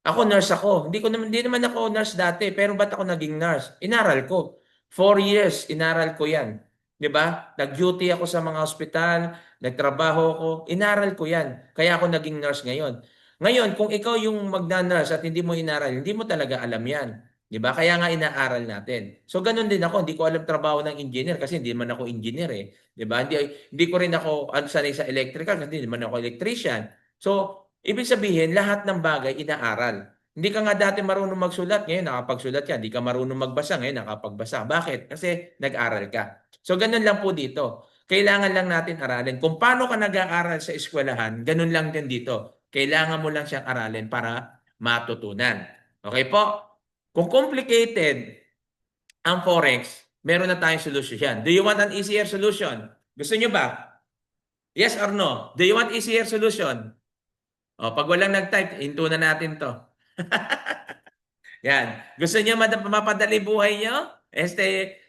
Ako nurse ako. Hindi naman ako nurse dati, pero ba't ako naging nurse? Inaral ko. 4 years inaral ko 'yan. 'Di ba? Nag-duty ako sa mga ospital, nagtrabaho ako, inaral ko 'yan. Kaya ako naging nurse ngayon. Ngayon, kung ikaw yung magna-nurse at hindi mo inaral, hindi mo talaga alam 'yan. 'Di ba? Kaya nga inaaral natin. So ganun din ako, hindi ko alam trabaho ng engineer kasi hindi man ako engineer eh. 'Di ba? Hindi ko rin ako sanay sa electrical kasi hindi naman ako electrician. So ibig sabihin, lahat ng bagay inaaral. Hindi ka nga dati marunong magsulat, ngayon nakapagsulat ka. Hindi ka marunong magbasa, ngayon nakapagbasa. Bakit? Kasi nag-aral ka. So ganun lang po dito. Kailangan lang natin aralin. Kung paano ka nag-aaral sa eskwelahan, ganun lang din dito. Kailangan mo lang siyang aralin para matutunan. Okay po? Kung complicated ang Forex, meron na tayong solution. Do you want an easier solution? Gusto nyo ba? Yes or no? Do you want easier solution? O, pag walang nag-type, hinto na natin to. Yan. Gusto niyo mapadali buhay niyo?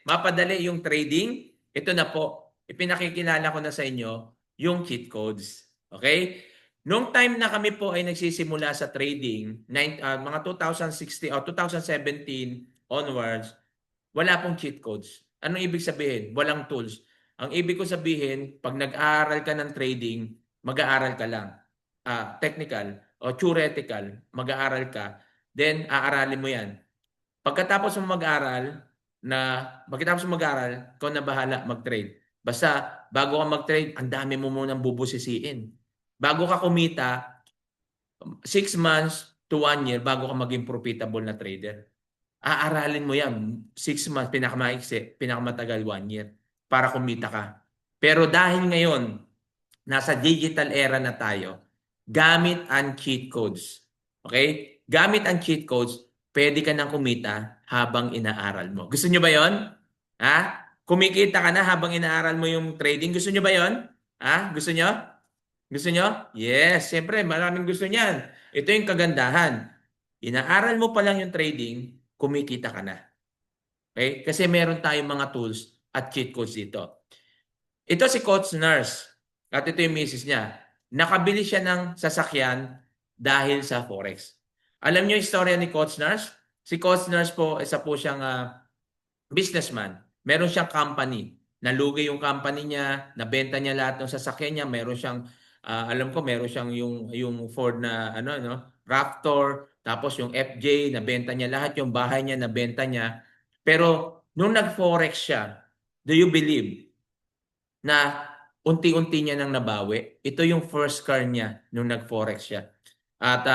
Mapadali yung trading? Ito na po. Ipinakikilala ko na sa inyo yung cheat codes. Okay? Nung time na kami po ay nagsisimula sa trading, mga 2016 o 2017 onwards, wala pong cheat codes. Anong ibig sabihin? Walang tools. Ang ibig ko sabihin, pag nag-aaral ka ng trading, mag-aaral ka lang. Technical o theoretical, mag-aaral ka, then aaralin mo yan. Pagkatapos mo mag-aaral, ikaw na bahala mag-trade. Basta, bago ka mag-trade, ang dami mo munang bubusisiin. Bago ka kumita, 6 months to 1 year bago ka maging profitable na trader. Aaralin mo yan. 6 months, pinakamaiksi, pinakamatagal 1 year para kumita ka. Pero dahil ngayon, nasa digital era na tayo, gamit ang cheat codes. Okay? Gamit ang cheat codes, pwede ka nang kumita habang inaaral mo. Gusto nyo ba yon? Ha? Kumikita ka na habang inaaral mo yung trading. Gusto nyo ba yon? Ha? Gusto nyo? Gusto nyo? Yes, siyempre, maraming gusto niyan. Ito yung kagandahan. Inaaral mo pa lang yung trading, kumikita ka na. Okay? Kasi meron tayong mga tools at cheat codes dito. Ito si Coach Nurse. At ito yung misis niya. Nakabili siya ng sasakyan dahil sa Forex. Alam niyo yung istorya ni Coach Nurse? Si Coach Nurse po, isa po siyang businessman. Meron siyang company. Nalugi yung company niya, nabenta niya lahat ng sasakyan niya. Meron siyang, alam ko, meron siyang yung Ford na Raptor, tapos yung FJ, nabenta niya lahat. Yung bahay niya, nabenta niya. Pero nung nag-forex siya, do you believe na unti-unti niya nang nabawi? Ito yung first car niya nung nag-forex siya. At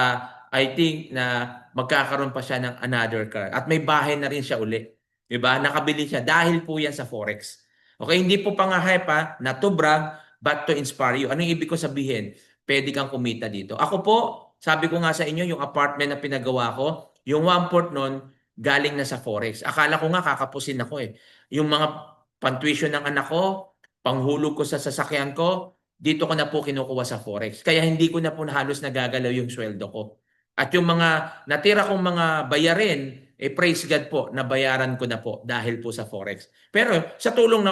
I think na magkakaroon pa siya ng another car. At may bahay na rin siya uli. Diba? Nakabili siya dahil po yan sa Forex. Okay, hindi po pang-hype ha, not to brag, but to inspire you. Anong ibig ko sabihin? Pwede kang kumita dito. Ako po, sabi ko nga sa inyo, yung apartment na pinagawa ko, yung 1/4 nun, galing na sa Forex. Akala ko nga kakapusin ako eh. Yung mga pantuition ng anak ko, panghulog ko sa sasakyan ko, dito ko na po kinukuha sa Forex. Kaya hindi ko na po halos nagagalaw yung sweldo ko. At yung mga natira kong mga bayarin, praise God po, nabayaran ko na po dahil po sa Forex. Pero sa tulong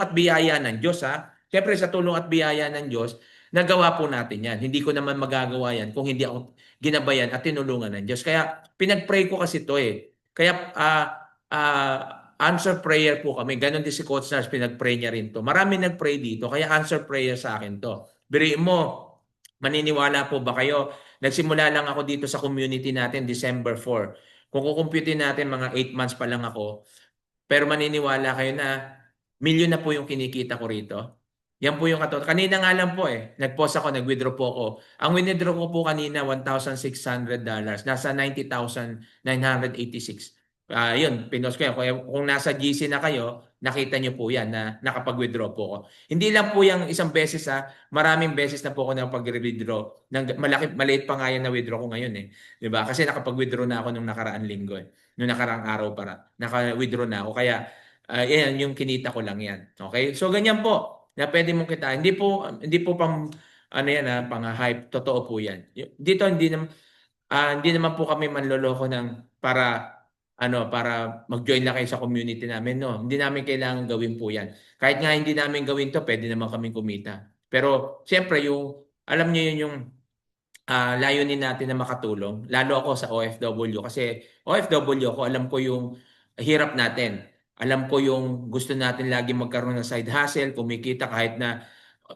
at biyaya ng Diyos ha. Siyempre sa tulong at biyaya ng Diyos, nagawa po natin yan. Hindi ko naman magagawa yan kung hindi ako ginabayan at tinulungan ng Diyos. Kaya pinag-pray ko kasi to eh. Kaya answer prayer po kami. Ganon din si Coach Nars, pinag-pray niya rin to. Marami nag-pray dito, kaya answer prayer sa akin to. Biriin mo, maniniwala po ba kayo? Nagsimula lang ako dito sa community natin December 4. Kung kukumputin natin, mga 8 months pa lang ako. Pero maniniwala kayo na milyon na po yung kinikita ko rito. Yan po yung kanina nga lang po eh. Nag-post ako, nag-withdraw po ako. Ang withdraw ko po kanina, $1,600. Nasa 90,986. Yun, pinost ko yan. Kung nasa GC na kayo, nakita nyo po yan na nakapag-withdraw po ako. Hindi lang po yung isang beses ha, maraming beses na po ako nakapag-withdraw. Maliit pa nga yan na withdraw ko ngayon eh. Diba? Kasi nakapag-withdraw na ako nung nakaraan linggo eh. Nung nakaraang araw para. Naka-withdraw na ako. Kaya, yan, yung kinita ko lang yan. Okay? So, ganyan po na pwede mong kita. Hindi po pang, pang hype. Totoo po yan. Dito, hindi naman po kami manloloko ng para mag-join lang kayo sa community namin. No, hindi namin kailangan gawin po yan. Kahit nga hindi namin gawin to, pwede naman kaming kumita. Pero, siyempre, alam niyo yun yung layunin natin na makatulong, lalo ako sa OFW kasi OFW ako, alam ko yung hirap natin. Alam ko yung gusto natin lagi magkaroon ng side hustle, kumikita kahit na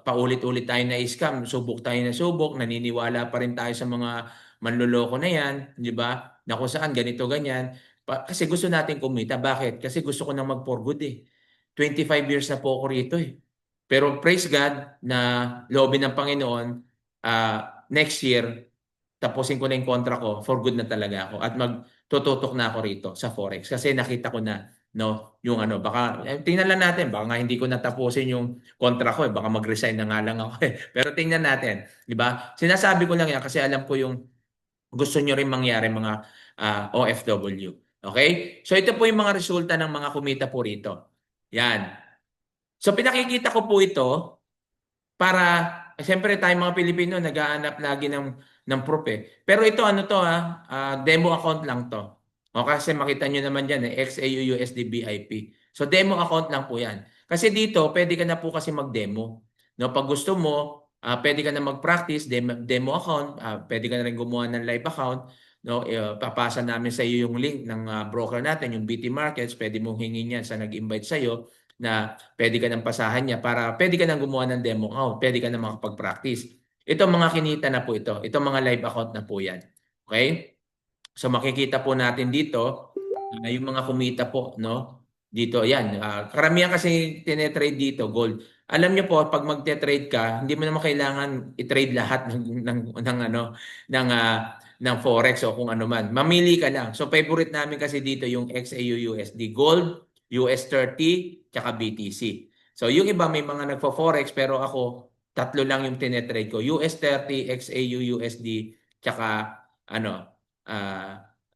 paulit-ulit tayo na scam, subok tayo na subok, naniniwala pa rin tayo sa mga manloloko na yan, di ba? Na kung saan ganito ganyan. Kasi gusto natin kumita. Bakit? Kasi gusto ko nang mag-for good eh. 25 years na po ako rito eh. Pero praise God na loobin ng Panginoon, next year, tapusin ko na yung kontra ko, for good na talaga ako. At magtututok na ako rito sa Forex. Kasi nakita ko na, no, yung baka, tingnan lang natin, baka nga hindi ko natapusin yung kontra ko, baka mag-resign na nga lang ako eh. Pero tingnan natin, di ba? Sinasabi ko lang yan kasi alam ko yung gusto nyo rin mangyari mga OFW. Okay? So ito po yung mga resulta ng mga kumita po rito. Yan. So pinakikita ko po ito para siyempre tayong mga Pilipino nag-aanap lagi ng proof eh. Pero ito to demo account lang to. O kasi makita nyo naman diyan XAU USD BIP. So demo account lang po 'yan. Kasi dito pwede ka na po kasi mag-demo. No, pag gusto mo, pwede ka na mag-practice demo account, pwede ka na rin gumawa ng live account. No, papasa namin sa iyo yung link ng broker natin, yung BT Markets, pwede mong hingin yan sa nag-invite sa iyo na pwede ka nang pasahan niya para pwede ka nang gumawa ng demo account, pwede ka nang makapag-practice. Ito mga kinita na po ito. Ito mga live account na po yan. Okay? So makikita po natin dito yung mga kumita po, no? Dito, yan. Karamihan kasi tinetrade dito, gold. Alam niyo po, pag magte-trade ka, hindi mo naman kailangan i-trade lahat ng forex o kung ano man. Mamili ka lang. So favorite namin kasi dito yung XAU USD Gold, US30, tsaka BTC. So yung iba may mga nagfo-forex pero ako tatlo lang yung tinetrade ko. US30, XAU USD, tsaka ano,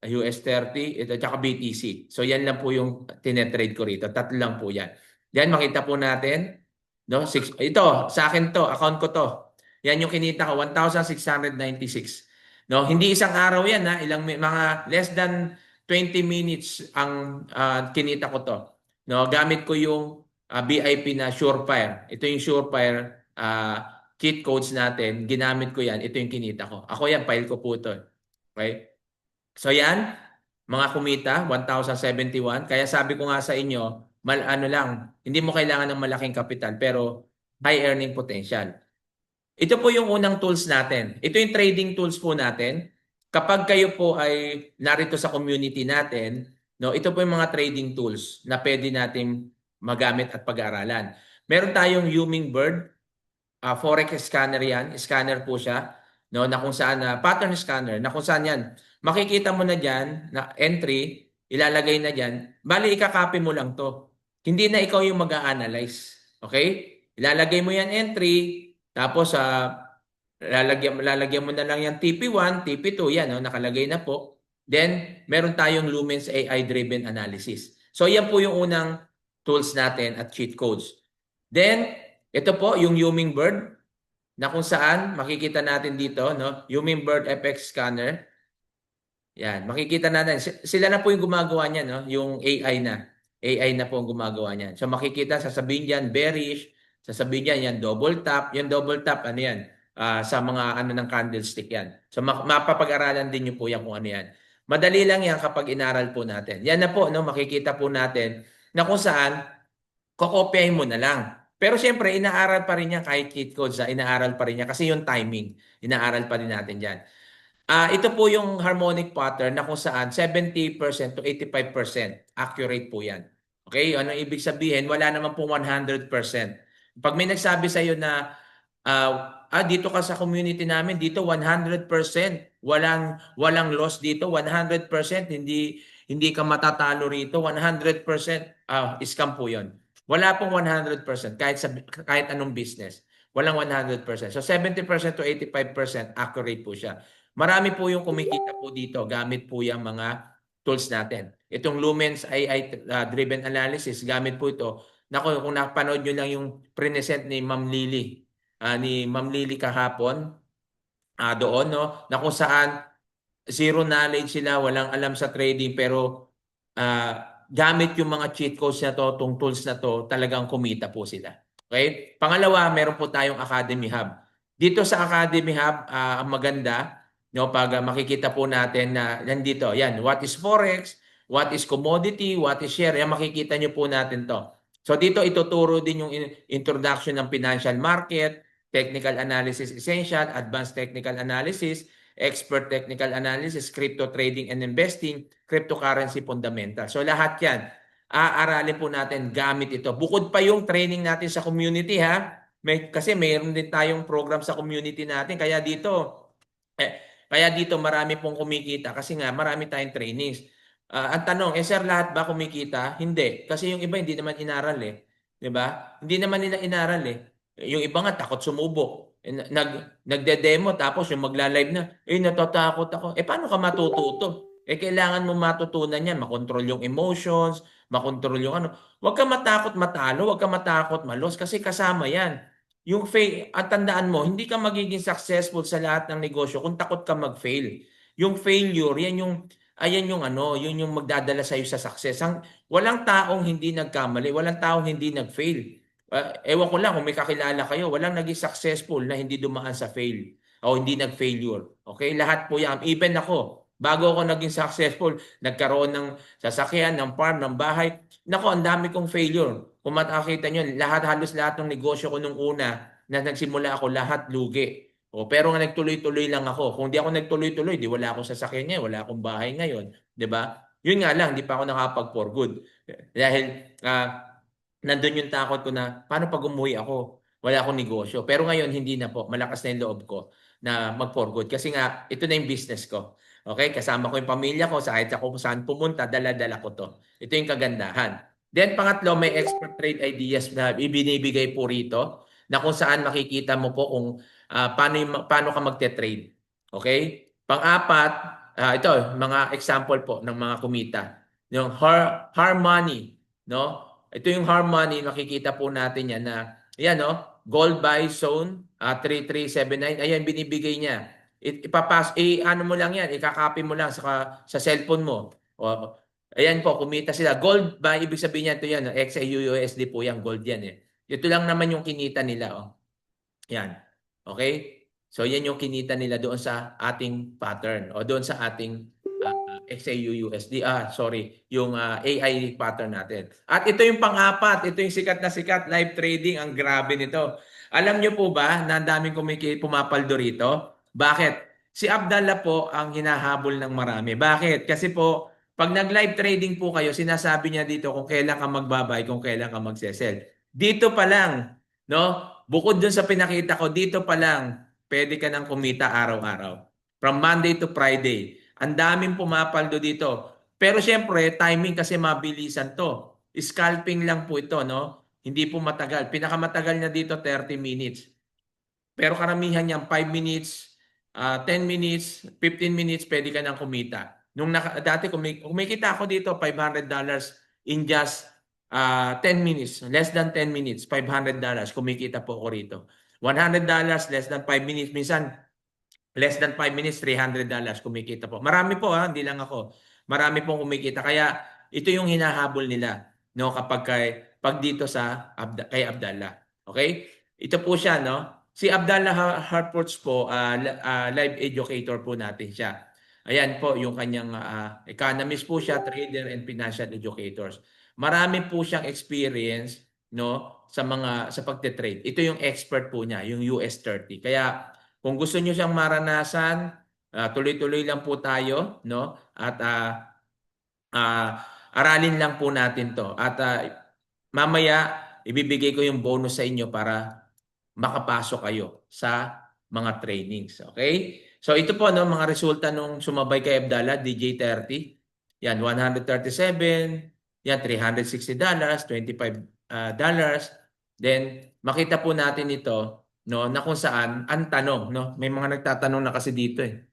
US 30, ito, tsaka BTC. So yan lang po yung tinetrade ko rito. Tatlo lang po yan. Then makita po natin, no? Ito, sa akin to, account ko to. Yan yung kinita ko, 1,696. No, hindi isang araw yan ha, mga less than 20 minutes ang kinita ko to. No, gamit ko yung VIP na Surefire. Ito yung Surefire cheat codes natin. Ginamit ko yan. Ito yung kinita ko. Ako yan, file ko po ito. Okay? So yan, mga kumita, 1,071. Kaya sabi ko nga sa inyo, ano lang, hindi mo kailangan ng malaking kapital pero high earning potential. Ito po yung unang tools natin. Ito yung trading tools po natin. Kapag kayo po ay narito sa community natin, no, ito po yung mga trading tools na pwede natin magamit at pag-aaralan. Meron tayong Hummingbird, forex scanner yan. Scanner po siya, no, na kung saan pattern scanner, na kung saan yan. Makikita mo na diyan na entry, ilalagay na diyan. Bali ikakopy mo lang 'to. Hindi na ikaw yung mag-a-analyze. Okay? Ilalagay mo yan entry, tapos lalagyan mo na lang yung TP1, TP2, yan, no, nakalagay na po. Then, meron tayong Lumens AI-driven analysis. So, yan po yung unang tools natin at cheat codes. Then, ito po yung Hummingbird na kung saan makikita natin dito, no? Hummingbird FX Scanner. Yan, makikita natin. Sila na po yung gumagawa niyan, no? Yung AI na. AI na po ang gumagawa niyan. So makikita, sasabihin diyan bearish, sasabihin diyan yan double tap. Yung double tap, ano yan? Sa mga ano ng candlestick yan. So mapapag-aralan din niyo po yan kung ano yan. Madali lang yan kapag inaral po natin. Yan na po, no? Makikita po natin na kung saan kokopyahin mo na lang. Pero siyempre, inaaral pa rin yan kahit cheat codes, inaaral pa rin yan kasi yung timing, inaaral pa rin natin dyan. Ito po yung harmonic pattern na kung saan 70% to 85% accurate po yan. Okay? Ano ibig sabihin? Wala naman pong 100%. Pag may nagsabi sa iyo na dito ka sa community namin, dito 100%, walang loss dito, 100%, hindi ka matatalo rito, 100%, scam po 'yon. Wala pong 100% kahit anong business. Walang 100%. So 70% to 85% accurate po siya. Marami po yung kumikita po dito gamit po yung mga tools natin. Itong Lumens AI-driven analysis, gamit po ito. Naku, kung napanood nyo lang yung present ni Ma'am Lily, kahapon, doon, no, na kung saan zero knowledge sila, walang alam sa trading, pero gamit yung mga cheat codes na to, tong tools na to, talagang kumita po sila. Okay? Pangalawa, meron po tayong Academy Hub. Dito sa Academy Hub, ang maganda, no, pag makikita po natin na nandito, yan, what is Forex, what is commodity, what is share, yan makikita nyo po natin to. So dito ituturo din yung introduction ng financial market, technical analysis essential, advanced technical analysis, expert technical analysis, crypto trading and investing, cryptocurrency fundamental. So lahat yan, aaralin po natin gamit ito. Bukod pa yung training natin sa community ha, kasi mayroon din tayong program sa community natin, kaya dito marami pong kumikita kasi nga marami tayong trainees. Ang tanong, sir, lahat ba kumikita? Hindi. Kasi yung iba hindi naman inaral eh. 'Di ba? Hindi naman nila inaral eh. Yung iba nga takot sumubok. Nagde-demo tapos yung magla-live na, natatakot ako. Paano ka matututo? Kailangan mo matutunan yan, makontrol yung emotions, makontrol yung ano. Huwag ka matakot matalo, huwag ka matakot malos kasi kasama yan. Yung fail, at tandaan mo, hindi ka magiging successful sa lahat ng negosyo kung takot ka mag-fail. Yung failure, ayan yung ano, yun yung magdadala sa iyo sa success. Walang taong hindi nagkamali, walang taong hindi nag-fail. Ewan ko lang kung may kakilala kayo, walang naging successful na hindi dumaan sa fail o hindi nag-failure. Okay? Lahat po yan. Even ako, bago ako naging successful, nagkaroon ng sasakyan, ng farm, ng bahay. Nako, ang dami kong failure. Kung makakita nyo, halos lahat ng negosyo ko nung una na nagsimula ako, lahat lugi. Pero nga nagtuloy-tuloy lang ako. Kung di ako nagtuloy-tuloy, di wala akong sasakyan ngayon, wala akong bahay ngayon. Di ba? Yun nga lang, di pa ako nakapag-for good. Dahil nandun yung takot ko na, paano pag umuwi ako? Wala akong negosyo. Pero ngayon, hindi na po. Malakas na yung loob ko na mag-for good. Kasi nga, ito na yung business ko. Okay? Kasama ko yung pamilya ko. Kahit ako saan pumunta, dala-dala ko to. Ito yung kagandahan. Then, pangatlo, may expert trade ideas na ibinibigay po rito na kung saan makikita mo po kung paano ka magte-trade. Okay? Pang-apat, ito, mga example po ng mga kumita. Yung Harmony, no? Ito yung Harmony, makikita po natin yan na, yan, no? Gold buy zone, 3379, ayan, binibigay niya. Ano mo lang yan, ikakopy mo lang sa cellphone mo. O, ayan po, kumita sila. Gold buy, ibig sabihin niya, ito yan, XAUUSD po yan, gold yan eh. Ito lang naman yung kinita nila, oh. Yan. Okay? So yan yung kinita nila doon sa ating pattern o doon sa ating XAUUSD. Sorry, yung AI pattern natin. At ito yung pang-apat, ito yung sikat na sikat, live trading, ang grabe nito. Alam nyo po ba na ang daming pumapaldo rito? Bakit? Si Abdallah po ang hinahabol ng marami. Bakit? Kasi po, pag nag-live trading po kayo, sinasabi niya dito kung kailan ka magbabay, kung kailan ka magsesell. Dito pa lang, no? Bukod dun sa pinakita ko, dito pa lang, pwede ka nang kumita araw-araw. From Monday to Friday. Ang daming pumapaldo dito. Pero syempre, timing kasi mabilisan to. Scalping lang po ito, no? Hindi po matagal. Pinakamatagal niya dito, 30 minutes. Pero karamihan niyan, 5 minutes, 10 minutes, 15 minutes, pwede ka nang kumita. Dati kumikita ako dito, $500 in just 10 minutes. Less than 10 minutes, $500. Kumikita po ako rito. $100, less than 5 minutes. Minsan, less than 5 minutes, $300 kumikita po. Marami po hindi lang ako. Marami pong kumikita. Kaya ito yung hinahabol nila, no, pag dito kay Abdallah. Okay? Ito po siya, no? Si Abdallah Hartfords po, live educator po natin siya. Ayan po yung kanyang economist po siya, trader and financial educators. Marami po siyang experience, no, sa pagte-trade. Ito yung expert po niya, yung US 30. Kaya kung gusto niyo siyang maranasan, tuloy-tuloy lang po tayo, no? At aralin lang po natin 'to. At mamaya ibibigay ko yung bonus sa inyo para makapasok kayo sa mga trainings, okay? So ito po no, mga resulta nung sumabay kay Abdallah, DJ30. Yan, 137, yan $360, $25. Then makita po natin ito, no, na kung saan ang tanong, no, may mga nagtatanong na kasi dito eh.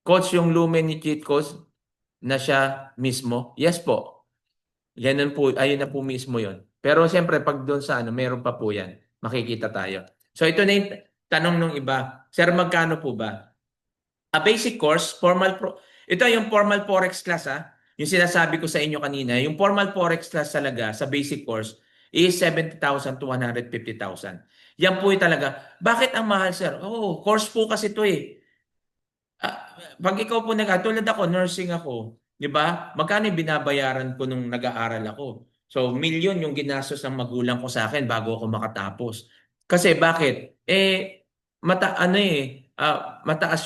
Coach, yung lumen ni cheat codes na siya mismo? Yes po. Ganun po, ayun na po mismo yon. Pero siyempre, pag doon sa meron pa po yan. Makikita tayo. So ito na yung tanong ng iba. Sir, magkano po ba? A basic course, ito yung formal forex class Yung sinasabi ko sa inyo kanina, yung formal forex class talaga sa basic course is 70,000 to 150,000. Yan po yung talaga. Bakit ang mahal, sir? Oh, course po kasi ito eh. Pag ikaw po tulad ako, nursing ako, 'di ba? Magkano yung binabayaran ko nung nag-aaral ako? So, milyon yung ginastos ng magulang ko sa akin bago ako makatapos. Kasi bakit? Mataas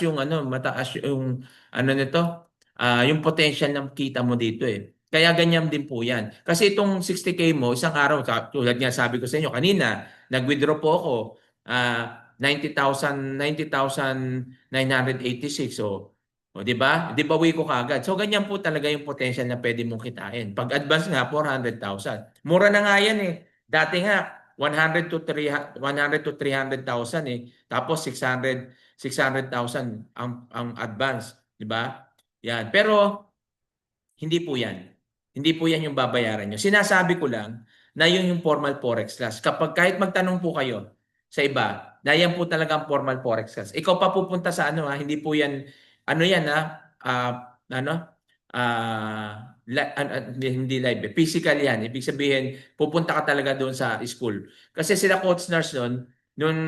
yung mataas yung nito, yung potential ng kita mo dito eh. Kaya ganyan din po 'yan. Kasi itong 60K mo, isang araw, tulad nga sabi ko sa inyo kanina, nag-withdraw po ako, 90,986. O 'di ba? 'Di bawi ko kaagad. So ganyan po talaga yung potential na pwede mong kitain. Pag advance nga 400,000. Mura na nga yan eh. Dati nga 100 to 300,000 eh. Tapos 600,000 ang advance, 'di ba? Yan. Pero hindi po 'yan. Hindi po 'yan yung babayaran niyo. Sinasabi ko lang na yun yung formal forex class. Kapag kahit magtanong po kayo sa iba, na yan po talaga ang formal forex class. Ikaw pa pupunta sa hindi po yan, yan ano, hindi live, physical yan. Ibig sabihin, pupunta ka talaga doon sa school. Kasi sila coach nurse noon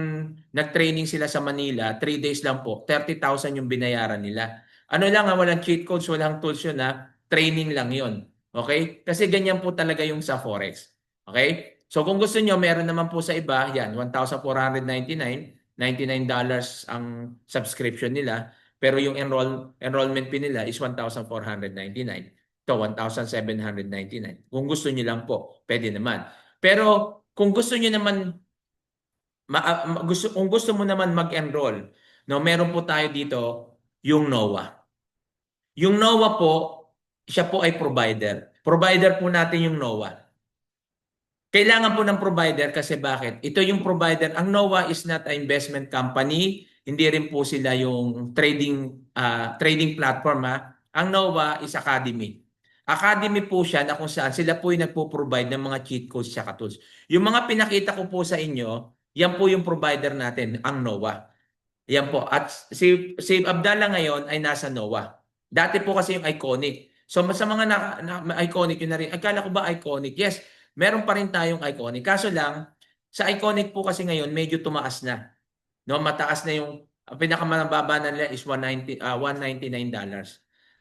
nag-training sila sa Manila, 3 days lang po, 30,000 yung binayaran nila. Ano lang walang cheat codes, walang tools yun training lang yun. Okay? Kasi ganyan po talaga yung sa Forex. Okay? So kung gusto nyo, meron naman po sa iba, yan, $1,499, $99 ang subscription nila. Pero yung enrollment fee nila is $1,499. Ito, $1,799. Kung gusto nyo lang po, pwede naman. Pero kung gusto nyo naman, kung gusto mo naman mag-enroll, no, meron po tayo dito yung NOAA. Yung NOAA po, siya po ay provider. Provider po natin yung NOAA. Kailangan po ng provider kasi bakit? Ito yung provider. Ang NOAA is not an investment company. Hindi rin po sila yung trading trading platform ha. Ang Nova is Academy. Academy po siya na kung saan sila po yung nagpo-provide ng mga cheat codes at tools. Yung mga pinakita ko po sa inyo, yan po yung provider natin, ang Nova. Yan po. At si Abdallah ngayon ay nasa Nova. Dati po kasi yung Iconic. So sa mga Iconic yun na rin. Akala ko ba Iconic? Yes, meron pa rin tayong Iconic. Kaso lang, sa Iconic po kasi ngayon medyo tumaas na. No, mataas na yung ang pinakamababa na nila is $199.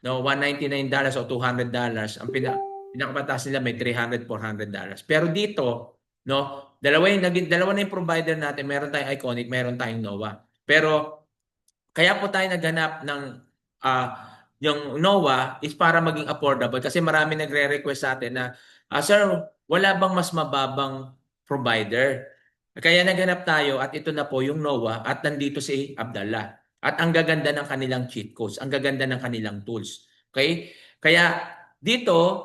No, $199 o $200. Ang pinakamataas nila may $300, $400. Pero dito, no, dalawa na yung provider natin. Meron tayong Iconic, meron tayong Nova. Pero kaya po tayo naghanap ng ah, yung Nova is para maging affordable kasi marami nagre-request sa atin na, Sir, wala bang mas mababang provider? Kaya naghanap tayo at ito na po yung Nova at nandito si Abdallah. At ang gaganda ng kanilang cheat codes, ang gaganda ng kanilang tools. Okay? Kaya dito,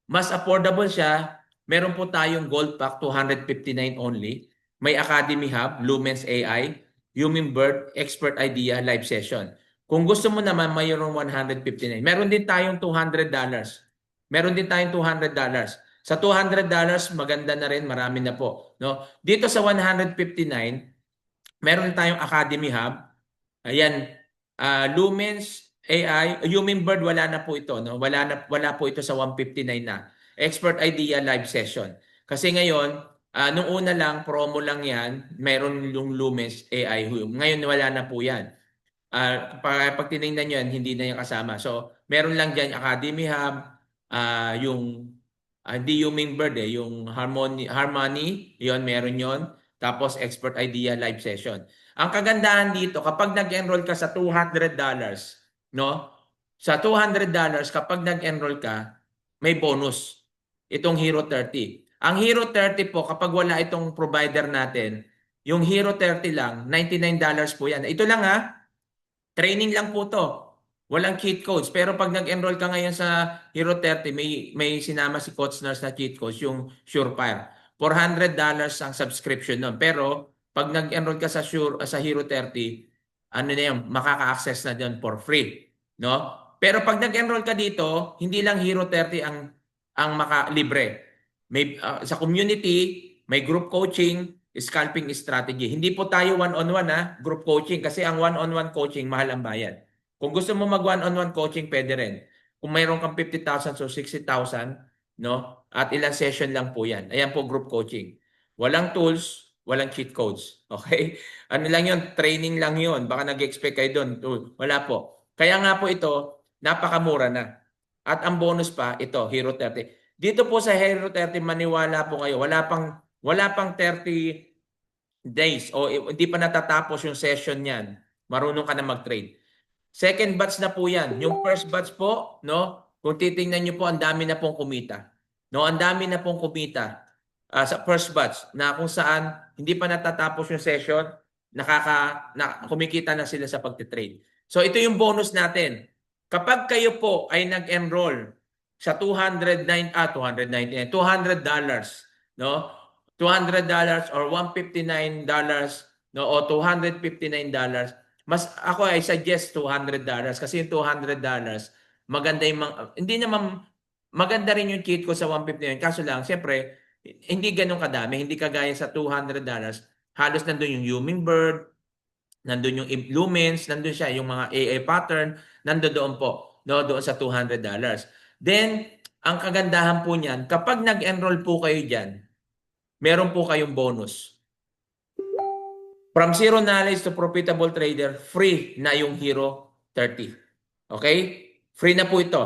mas affordable siya. Meron po tayong Gold Pack, 259 only. May Academy Hub, Lumens AI, Hummingbird, Expert Idea, Live Session. Kung gusto mo naman, mayroong 159. Meron din tayong $200. Meron din tayong $200. Sa $200, maganda na rin, marami na po. No? Dito sa 159, meron tayong Academy Hub. Ayan, Lumens AI, Hummingbird wala na po ito, no? Wala po ito sa 159 na. Expert Idea Live Session. Kasi ngayon, nung una lang promo lang 'yan, meron yung Lumens AI. Ngayon wala na po 'yan. Pag tinignan niyo yan, hindi na yan kasama. So, meron lang diyan Academy Hub, yung hindi Hummingbird yung Harmony, 'yon meron 'yon. Tapos Expert Idea Live Session. Ang kagandahan dito, kapag nag-enroll ka sa $200, no? Sa $200 kapag nag-enroll ka, may bonus. Itong Hero 30. Ang Hero 30 po, kapag wala itong provider natin, yung Hero 30 lang, $99 po yan. Ito lang training lang po to. Walang cheat codes. Pero pag nag-enroll ka ngayon sa Hero 30, may sinama si Coach Nurse na cheat codes, yung Surefire. $400 ang subscription nun. Pero pag nag-enroll ka sa Hero 30, ano na yun, makaka-access na dyan for free. No? Pero pag nag-enroll ka dito, hindi lang Hero 30 ang libre. May, sa community, may group coaching, scalping strategy. Hindi po tayo one-on-one group coaching kasi ang one-on-one coaching mahal ang bayad. Kung gusto mo mag one-on-one coaching, pwede rin. Kung mayroon kang 50,000 so 60,000, no? At ilang session lang po 'yan. Ayan po group coaching. Walang tools, walang cheat codes. Okay? Ano lang 'yon, training lang 'yon. Baka nag-expect kayo doon. Wala po. Kaya nga po ito, napakamura na. At ang bonus pa, ito, Hero 30. Dito po sa Hero 30, maniwala po kayo, wala pang 30 days o hindi pa natatapos yung session niyan. Marunong ka na mag-trade. Second batch na po yan. Yung first batch po, no? Kung titingnan niyo po, ang dami na pong kumita. No, ang dami na pong kumita sa first batch na kung saan hindi pa natatapos yung session, kumikita na sila sa pagte-trade. So ito yung bonus natin. Kapag kayo po ay nag-enroll sa $299, no? $200 or $159, no, o $259, mas ako I suggest $200 kasi yung $200 maganda yung hindi naman maganda rin yung cheat ko sa 159 kaso lang siyempre hindi ganun kadami, hindi kagaya sa $200 halos nandun yung Hummingbird, nandun yung Lumens, nandun siya yung mga AA pattern, nandun doon po, no, doon sa $200. Then ang kagandahan po niyan, kapag nag-enroll po kayo diyan, meron po kayong bonus. From zero knowledge to profitable trader, free na yung Hero 30. Okay? Free na po ito.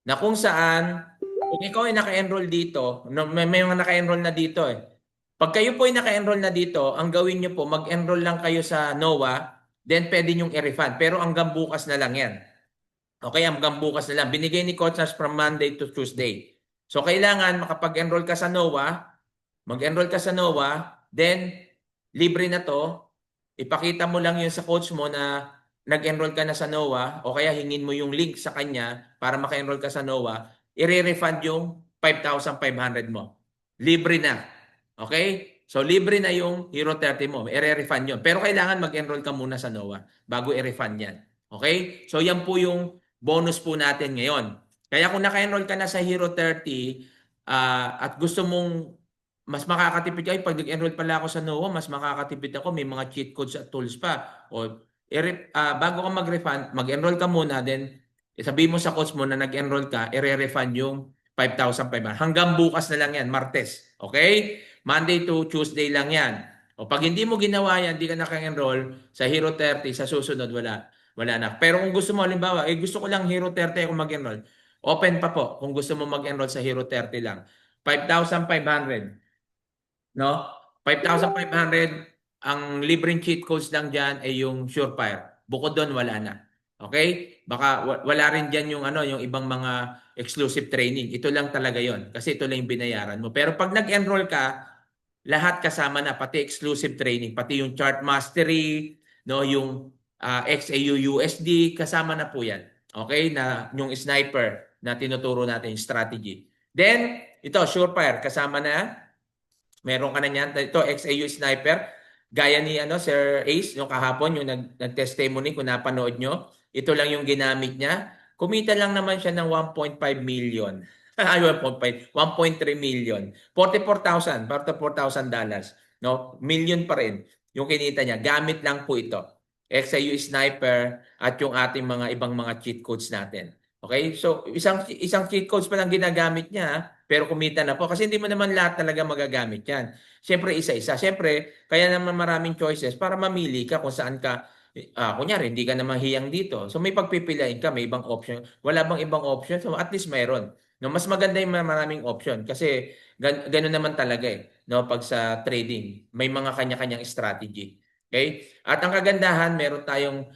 Na kung saan, kung ikaw ay naka-enroll dito, may mga naka-enroll na dito Pag kayo po ay naka-enroll na dito, ang gawin nyo po, mag-enroll lang kayo sa NOAA, then pwede nyong i-refund. Pero hanggang bukas na lang yan. Okay, hanggang bukas na lang. Binigay ni Coach Nash from Monday to Tuesday. So, kailangan makapag-enroll ka sa NOAA, mag-enroll ka sa NOAA, then libre na to. Ipakita mo lang yun sa coach mo na nag-enroll ka na sa NOAA o kaya hingin mo yung link sa kanya para maka-enroll ka sa NOAA, i-refund yung 5,500 mo. Libre na. Okay? So, libre na yung Hero 30 mo. I-refund yun. Pero kailangan mag-enroll ka muna sa NOAA bago i-refund yan. Okay? So yan po yung bonus po natin ngayon. Kaya kung naka-enroll ka na sa Hero 30 at gusto mong mas makakatipid kayo, pag nag-enroll pala ako sa NOAA, mas makakatipid ako, may mga cheat codes at tools pa. O, bago ka mag-refund, mag-enroll ka muna, then sabihin mo sa coach mo na nag-enroll ka, i-refund yung 5,500. Hanggang bukas na lang yan, Martes. Okay? Monday to Tuesday lang yan. O pag hindi mo ginawa yan, hindi ka naka-enroll sa Hero 30, sa susunod wala na. Pero kung gusto mo, halimbawa, gusto ko lang Hero 30 ako mag-enroll. Open pa po kung gusto mo mag-enroll sa Hero 30 lang. 5,500. No? 5,500 ang libreng cheat codes lang diyan ay yung Surefire. Bukod doon wala na. Okay? Baka wala rin diyan yung ano, yung ibang mga exclusive training. Ito lang talaga 'yon kasi ito lang yung binayaran mo. Pero pag nag-enroll ka, lahat kasama na pati exclusive training, pati yung chart mastery, no, yung XAU USD kasama na po 'yan. Okay? Na yung sniper na tinuturo natin yung strategy. Then ito Surefire kasama na. Meron ka na niyan. Ito, XAU Sniper. Gaya ni Sir Ace, yung kahapon, yung nag-testimony, kung napanood nyo. Ito lang yung ginamit niya. Kumita lang naman siya ng 1.5 million. Ay, 1.5, 1.3 million. 44,000, $44,000. No? Million pa rin yung kinita niya. Gamit lang po ito. XAU Sniper at yung ating mga ibang mga cheat codes natin. Okay? So, isang cheat codes pa lang ginagamit niya, pero kumita na po. Kasi hindi mo naman lahat talaga magagamit yan. Siyempre, isa-isa. Siyempre, kaya naman maraming choices para mamili ka kung saan ka, kunyari, hindi ka naman hiyang dito. So, may pagpipiliin ka, may ibang option. Wala bang ibang option? So, at least mayroon. No, mas maganda yung maraming option kasi gano'n naman talaga eh. No, pag sa trading, may mga kanya-kanyang strategy. Okay? At ang kagandahan, meron tayong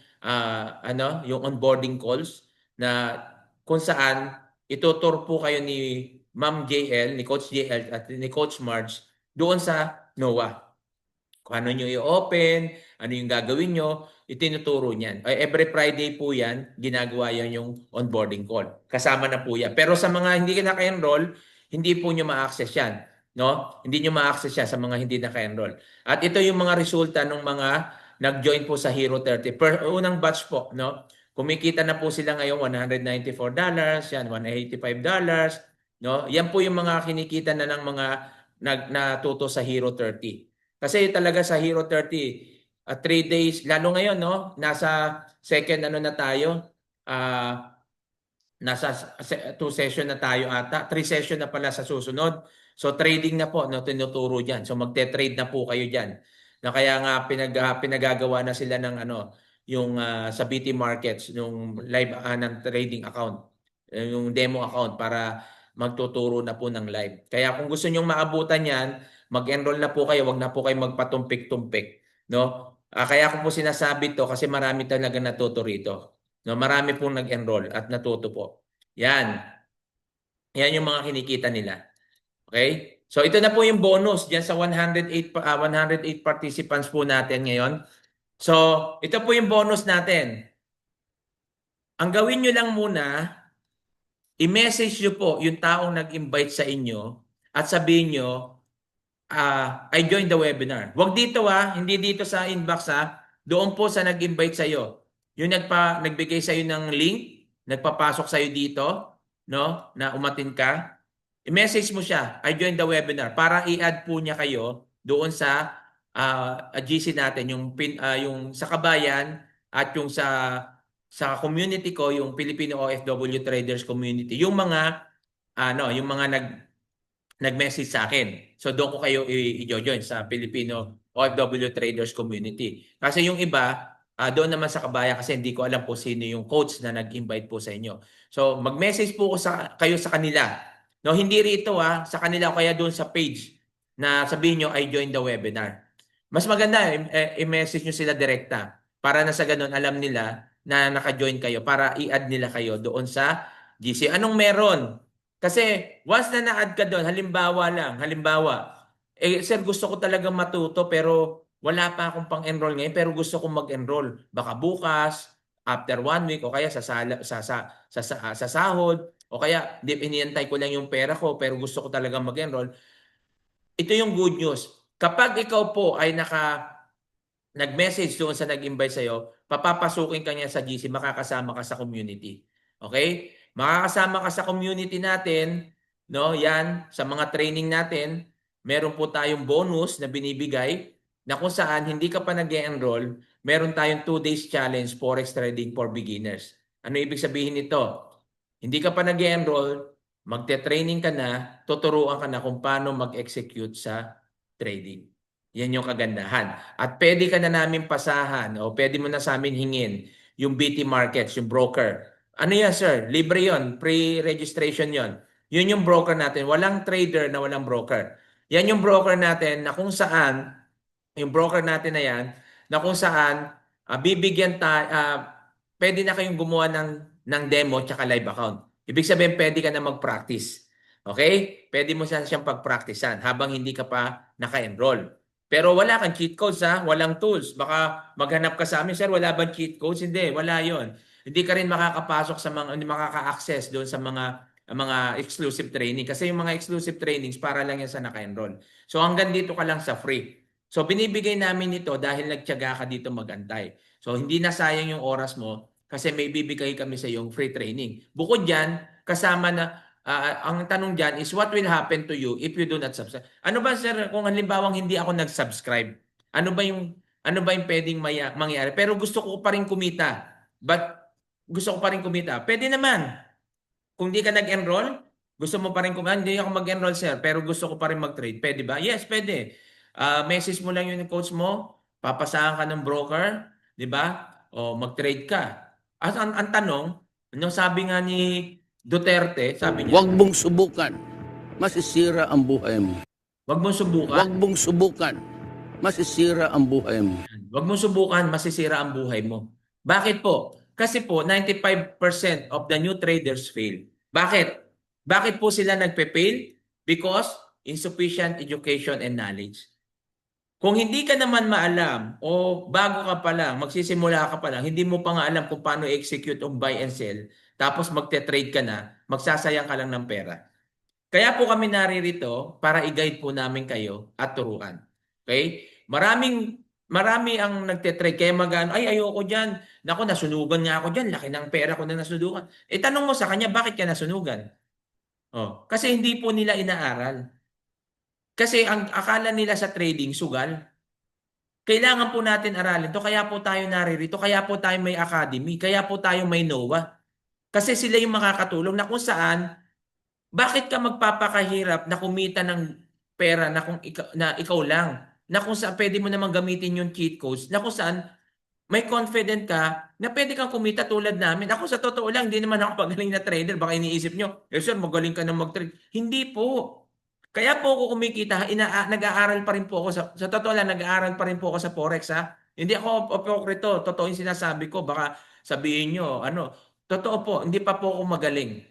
yung onboarding calls na kung saan itutur po kayo ni Ma'am JL, ni Coach JL at ni Coach Marge doon sa NOAA. Kung ano nyo i-open, ano yung gagawin nyo, itinuturo niyan. Every Friday po yan, ginagawa yan yung onboarding call. Kasama na po yan. Pero sa mga hindi ka naka-enroll, hindi po nyo ma-access yan. No? Hindi nyo ma-access yan sa mga hindi naka-enroll. At ito yung mga resulta ng mga nag-join po sa Hero 30. Per unang batch po, no? Kumikita na po sila ngayon $194, yan, $185, no? Yan po yung mga kinikita na ng mga natuto sa Hero 30. Kasi talaga sa Hero 30, 3 days, lalo ngayon, no? Nasa second na tayo. Nasa 2 session na tayo ata. 3 session na pala sa susunod. So trading na po, no? Tinuturo dyan. So magte-trade na po kayo dyan. Na kaya nga pinagagawa na sila ng yung sa BT Markets, yung live ng trading account, yung demo account para magtuturo na po ng live. Kaya kung gusto nyong maabutan yan, mag-enroll na po kayo, wag na po kayo magpatumpik-tumpik, no? Kaya ko po sinasabi to kasi marami talaga natuto rito. No, marami pong nag-enroll at natuto po. Yan. Yan yung mga kinikita nila. Okay? So ito na po yung bonus diyan sa 108 participants po natin ngayon. So, ito po yung bonus natin. Ang gawin nyo lang muna, i-message nyo po yung taong nag-invite sa inyo at sabihin nyo, I joined the webinar. Huwag dito hindi dito sa inbox doon po sa nag-invite sa iyo. Yung nagbigay sa iyo ng link, nagpapasok sa iyo dito, no, na umatin ka. I-message mo siya, I joined the webinar para i-add po niya kayo doon sa GC natin, yung sa kabayan at yung sa community ko, yung Filipino OFW Traders Community. Yung mga yung mga nag-message sa akin. So doon ko kayo i-join sa Filipino OFW Traders Community. Kasi yung iba, doon naman sa kabayan kasi hindi ko alam po sino yung coach na nag-invite po sa inyo. So mag-message po kayo sa kanila. No, hindi rito sa kanila o kaya doon sa page na sabihin nyo I joined the webinar. Mas maganda i-message nyo sila direkta para na sa ganun alam nila na naka-join kayo para i-add nila kayo doon sa GC. Anong meron? Kasi once na na-add ka doon, halimbawa, sir gusto ko talagang matuto pero wala pa akong pang-enroll ngayon pero gusto kong mag-enroll. Baka bukas, after 1 week o kaya sa sahod o kaya iniintay ko lang yung pera ko pero gusto ko talagang mag-enroll. Ito yung good news. Kapag ikaw po ay nag-message doon sa nag-invite sa'yo, papapasukin ka niya sa GC, makakasama ka sa community. Okay? Makakasama ka sa community natin, no? Yan, sa mga training natin, meron po tayong bonus na binibigay na kung saan hindi ka pa nag-enroll, meron tayong 2 days challenge Forex trading for beginners. Ano ibig sabihin nito? Hindi ka pa nag-enroll, magte-training ka na, tuturuan ka na kung paano mag-execute sa trading. Yan yung kagandahan. At pwede ka na namin pasahan o pwede mo na sa amin hingin yung BT Markets, yung broker. Ano yan, sir? Libre yon, pre-registration yon. Yun yung broker natin. Walang trader na walang broker. Yan yung broker natin na kung saan, yung broker natin na yan, na kung saan bibigyan tayo, pwede na kayong gumawa ng demo tsaka live account. Ibig sabihin, pwede ka na mag-practice. Okay? Pwede mo siyang pag-practicean habang hindi ka pa naka-enroll. Pero wala kang cheat codes ha, walang tools. Baka maghanap ka sa amin, sir, wala bang cheat codes? Hindi, wala 'yon. Hindi ka rin makakapasok sa mga hindi makaka-access doon sa mga exclusive training kasi yung mga exclusive trainings para lang yan sa naka-enroll. So hanggang dito ka lang sa free. So binibigay namin ito dahil nagtiyaga ka dito magantay. So hindi na sayang yung oras mo kasi may bibigay kami sa yung free training. Bukod diyan, kasama na ang tanong dyan is what will happen to you if you do not subscribe? Ano ba sir kung halimbawang hindi ako nag-subscribe? Ano ba yung pwedeng mangyari? Pero gusto ko pa rin kumita. But gusto ko pa rin kumita. Pwede naman. Kung di ka nag-enroll, gusto mo pa rin kumita. Hindi ako mag-enroll sir, pero gusto ko pa rin mag-trade. Pwede ba? Yes, pwede. Message mo lang yung coach mo, papasahan ka ng broker, di ba? O mag-trade ka. At ang tanong, ano sabi nga ni Duterte, sabi niya,
Huwag mong subukan. Masisira ang buhay mo.
wag mong subukan.
Huwag mong subukan. Masisira ang buhay mo.
Wag mong subukan, masisira ang buhay mo. Bakit po? Kasi po, 95% of the new traders fail. Bakit? Bakit po sila nagpe-fail? Because insufficient education and knowledge. Kung hindi ka naman maalam o bago ka pa lang, magsisimula ka pa lang, hindi mo pa nga alam kung paano execute o buy and sell, tapos magte-trade ka na, magsasayang ka lang ng pera. Kaya po kami naririto para i-guide po namin kayo at turuan. Okay? Marami ang nagte-trade kaya magano, ay ayoko diyan. Nako, nasunugan nga ako diyan, laki ng pera ko na nasunugan. Tanong mo sa kanya, bakit ka nasunugan? Oh, kasi hindi po nila inaaral. Kasi ang akala nila sa trading sugal. Kailangan po natin aralin to, kaya po tayo naririto, kaya po tayo may academy, kaya po tayo may NOA. Kasi sila yung makakatulong na kung saan bakit ka magpapakahirap na kumita ng pera na kung ikaw lang? Na kung saan pwede mo namang gamitin yung cheat codes na kung saan may confident ka na pwede kang kumita tulad namin. Ako sa totoo lang, hindi naman ako magaling na trader. Baka iniisip nyo, sir, magaling ka na mag-trade. Hindi po. Kaya po ako kumikita, nag-aaral pa rin po ako. Sa totoo lang, nag-aaral pa rin po ako sa Forex ha. Hindi ako apokrito. Totoo yung sinasabi ko. Baka sabihin nyo, totoo po, hindi pa po ako magaling.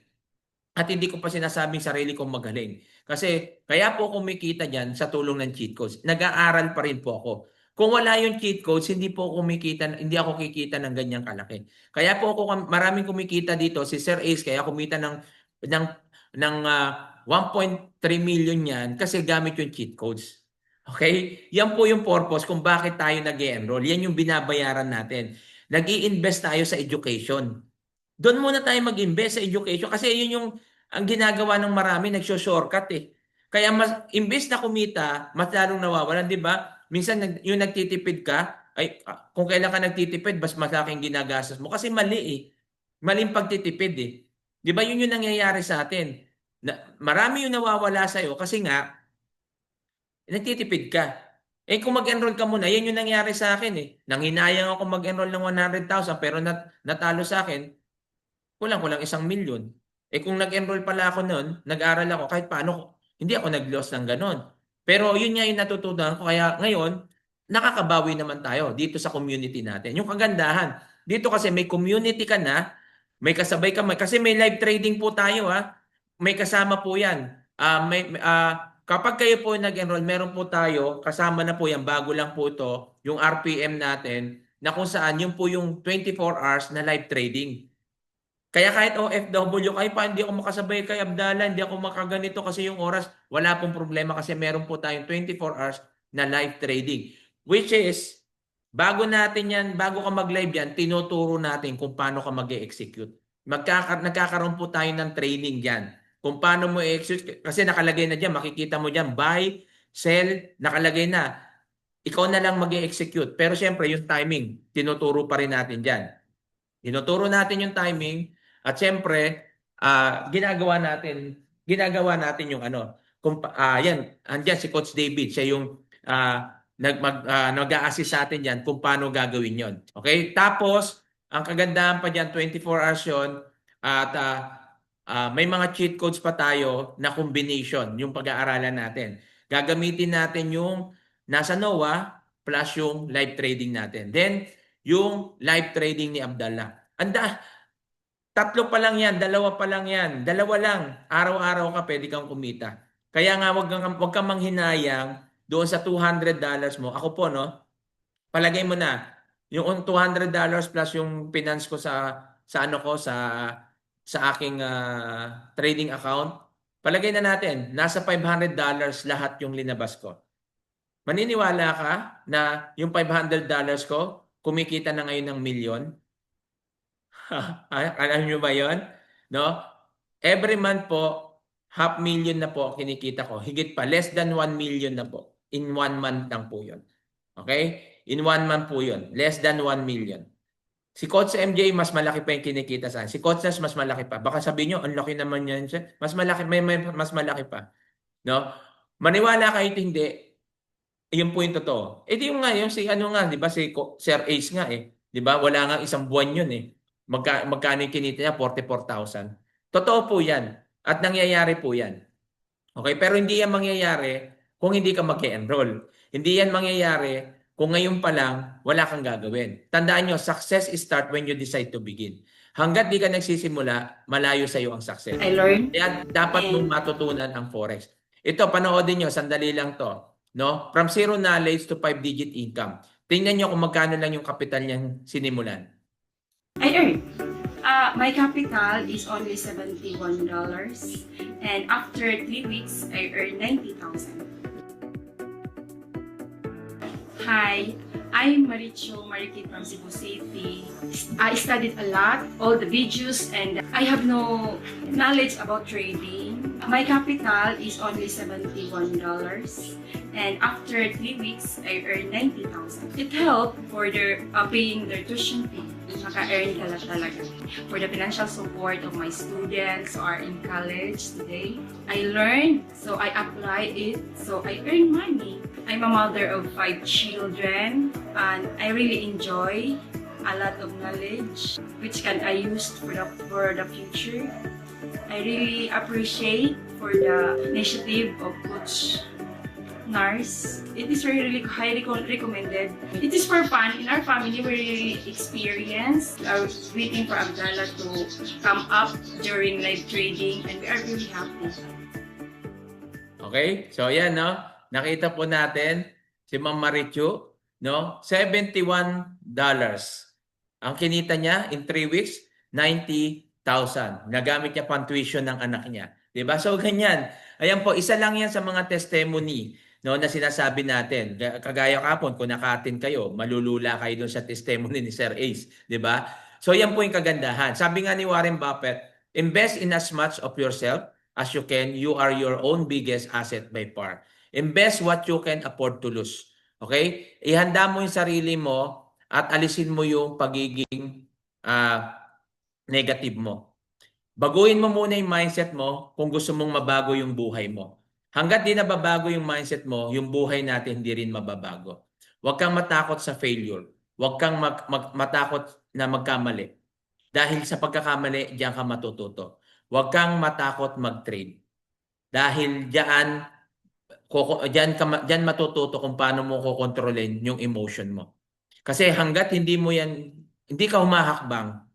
At hindi ko pa sinasabing sarili kong magaling. Kasi kaya po kumikita dyan sa tulong ng cheat codes. Nag-aaral pa rin po ako. Kung wala yung cheat codes, hindi po ako kumikita, hindi ako kikita ng ganyang kalaki. Kaya po ako maraming kumikita dito, si Sir Ace kaya kumita ng 1.3 million yan kasi gamit yung cheat codes. Okay? Yan po yung purpose kung bakit tayo nag-enroll. Yan yung binabayaran natin. Nag-i-invest tayo sa education. Doon muna tayo mag-invest sa education kasi yun yung ang ginagawa ng marami, nagsho-shortcut eh. Kaya mas imbes na kumita, mas lalong nawawalan, di ba? Minsan yung nagtitipid ka, ay kung kailan ka nagtitipid, mas malaking ginagastos mo kasi mali eh. Maling pagtitipid eh. Di ba yun yung nangyayari sa atin? Marami yung nawawala sa'yo kasi nga, nagtitipid ka. Kung mag-enroll ka muna, yan yung nangyari sa akin eh. Nanghinayang ako mag-enroll ng 100,000 pero natalo sa akin, kulang-kulang 1,000,000. Kung nag-enroll pala ako noon, nag-aral ako, kahit paano, hindi ako nag-loss ng ganon. Pero yun nga yung natutunan ko. Kaya ngayon, nakakabawi naman tayo dito sa community natin. Yung kagandahan, dito kasi may community ka na, may kasabay ka, kasi may live trading po tayo ha. May kasama po yan. Kapag kayo po nag-enroll, meron po tayo, kasama na po yan, bago lang po ito, yung RPM natin, na kung saan yun po yung 24 hours na live trading. Kaya kahit OFW, kahit pa hindi ako makasabay kay Abdallah, hindi ako makaganito kasi yung oras, wala pong problema kasi meron po tayong 24 hours na live trading. Which is, bago ka mag-live yan, tinuturo natin kung paano ka mag-execute. Nagkakaroon po tayo ng training diyan. Kung paano mo i-execute. Kasi nakalagay na diyan, makikita mo diyan, buy, sell, nakalagay na. Ikaw na lang mag-execute. Pero siyempre, yung timing, tinuturo pa rin natin diyan. Tinuturo natin yung timing at siyempre, ginagawa natin yung ano. Yan, andyan si Coach David, siya yung nag-a-assist sa atin yan kung paano gagawin yon. Okay? Tapos, ang kagandahan pa dyan, 24 hours yun, at may mga cheat codes pa tayo na combination, yung pag-aaralan natin. Gagamitin natin yung nasa NOAA plus yung live trading natin. Then, yung live trading ni Abdallah. Tatlo pa lang yan, dalawa pa lang yan. Dalawa lang. Araw-araw ka pwede kang kumita. Kaya nga wag kang manghinayang doon sa $200 mo. Ako po, no? Palagay mo na yung $200 plus yung finance ko sa ano ko sa aking trading account. Palagay na natin, nasa $500 lahat yung linabas ko. Maniniwala ka na yung $500 ko kumikita na ngayon ng milyon? Alam nyo ba yon? No? Every month po, 500,000 na po kinikita ko. Higit pa, less than 1 million na po. In 1 month lang po yun. Okay? In 1 month po yun. Less than 1 million. Si Coach MJ, mas malaki pa yung kinikita sa akin. Si Coach Nas, mas malaki pa. Baka sabihin nyo, ang laki naman yan. Mas malaki, may mas malaki pa. No? Maniwala kayo hindi, yun po yung totoo. Eh di yung nga, yung si ano nga, di ba, si Sir Ace nga eh. Di ba? Wala nga isang buwan yun eh. Magkano yung kinita niya? 44,000. Totoo po yan. At nangyayari po yan. Okay? Pero hindi yan mangyayari kung hindi ka mag-enroll. Hindi yan mangyayari kung ngayon pa lang wala kang gagawin. Tandaan nyo, success is start when you decide to begin. Hanggat di ka nagsisimula, malayo sa iyo ang success.
I learned.
Kaya dapat mong matutunan ang Forex. Ito, panoodin nyo, sandali lang to. No? From zero knowledge to 5-digit income. Tingnan nyo kung magkano lang yung kapital niyang sinimulan.
I earned. My capital is only $71, and after 3 weeks, I earned 90,000. Hi, I'm Maricho Marikit from Cebu City. I studied a lot, all the videos, and I have no knowledge about trading. My capital is only $71, and after 3 weeks, I earned 90,000. It helped for their paying their tuition fee. Maka-earn ka lang talaga. For the financial support of my students who are in college today. I learned, so I applied it, so I earn money. I'm a mother of 5 children, and I really enjoy a lot of knowledge which can I use for the future. I really appreciate for the initiative of Coach Nars. It is really highly recommended. It is for fun. In our family, we really experienced. I was waiting for Abdallah to come up during live trading, and we are really happy.
Okay? So, yan, no? Nakita po natin si Ma'am Marichu, no? $71. Ang kinita niya in 3 weeks, 90,000. Nagamit niya pang tuition ng anak niya. 'Di ba? So, ganyan. Ayan po, isa lang yan sa mga testimony, no, na sinasabi natin. Kagaya kapon, kung nakatin kayo, malulula kayo dun sa testimony ni Sir Ace. 'Di ba? So, yan po yung kagandahan. Sabi nga ni Warren Buffett, invest in as much of yourself as you can. You are your own biggest asset by far. Invest what you can afford to lose. Okay? Ihanda mo yung sarili mo at alisin mo yung pagiging negative mo. Baguhin mo muna yung mindset mo kung gusto mong mabago yung buhay mo. Hanggat di nababago yung mindset mo, yung buhay natin hindi rin mababago. Huwag kang matakot sa failure. Huwag kang matakot na magkamali. Dahil sa pagkakamali, diyan ka matututo. Huwag kang matakot mag-trade. Dahil diyan matututo kung paano mo kokontrolin yung emotion mo. Kasi hanggat hindi ka humahakbang,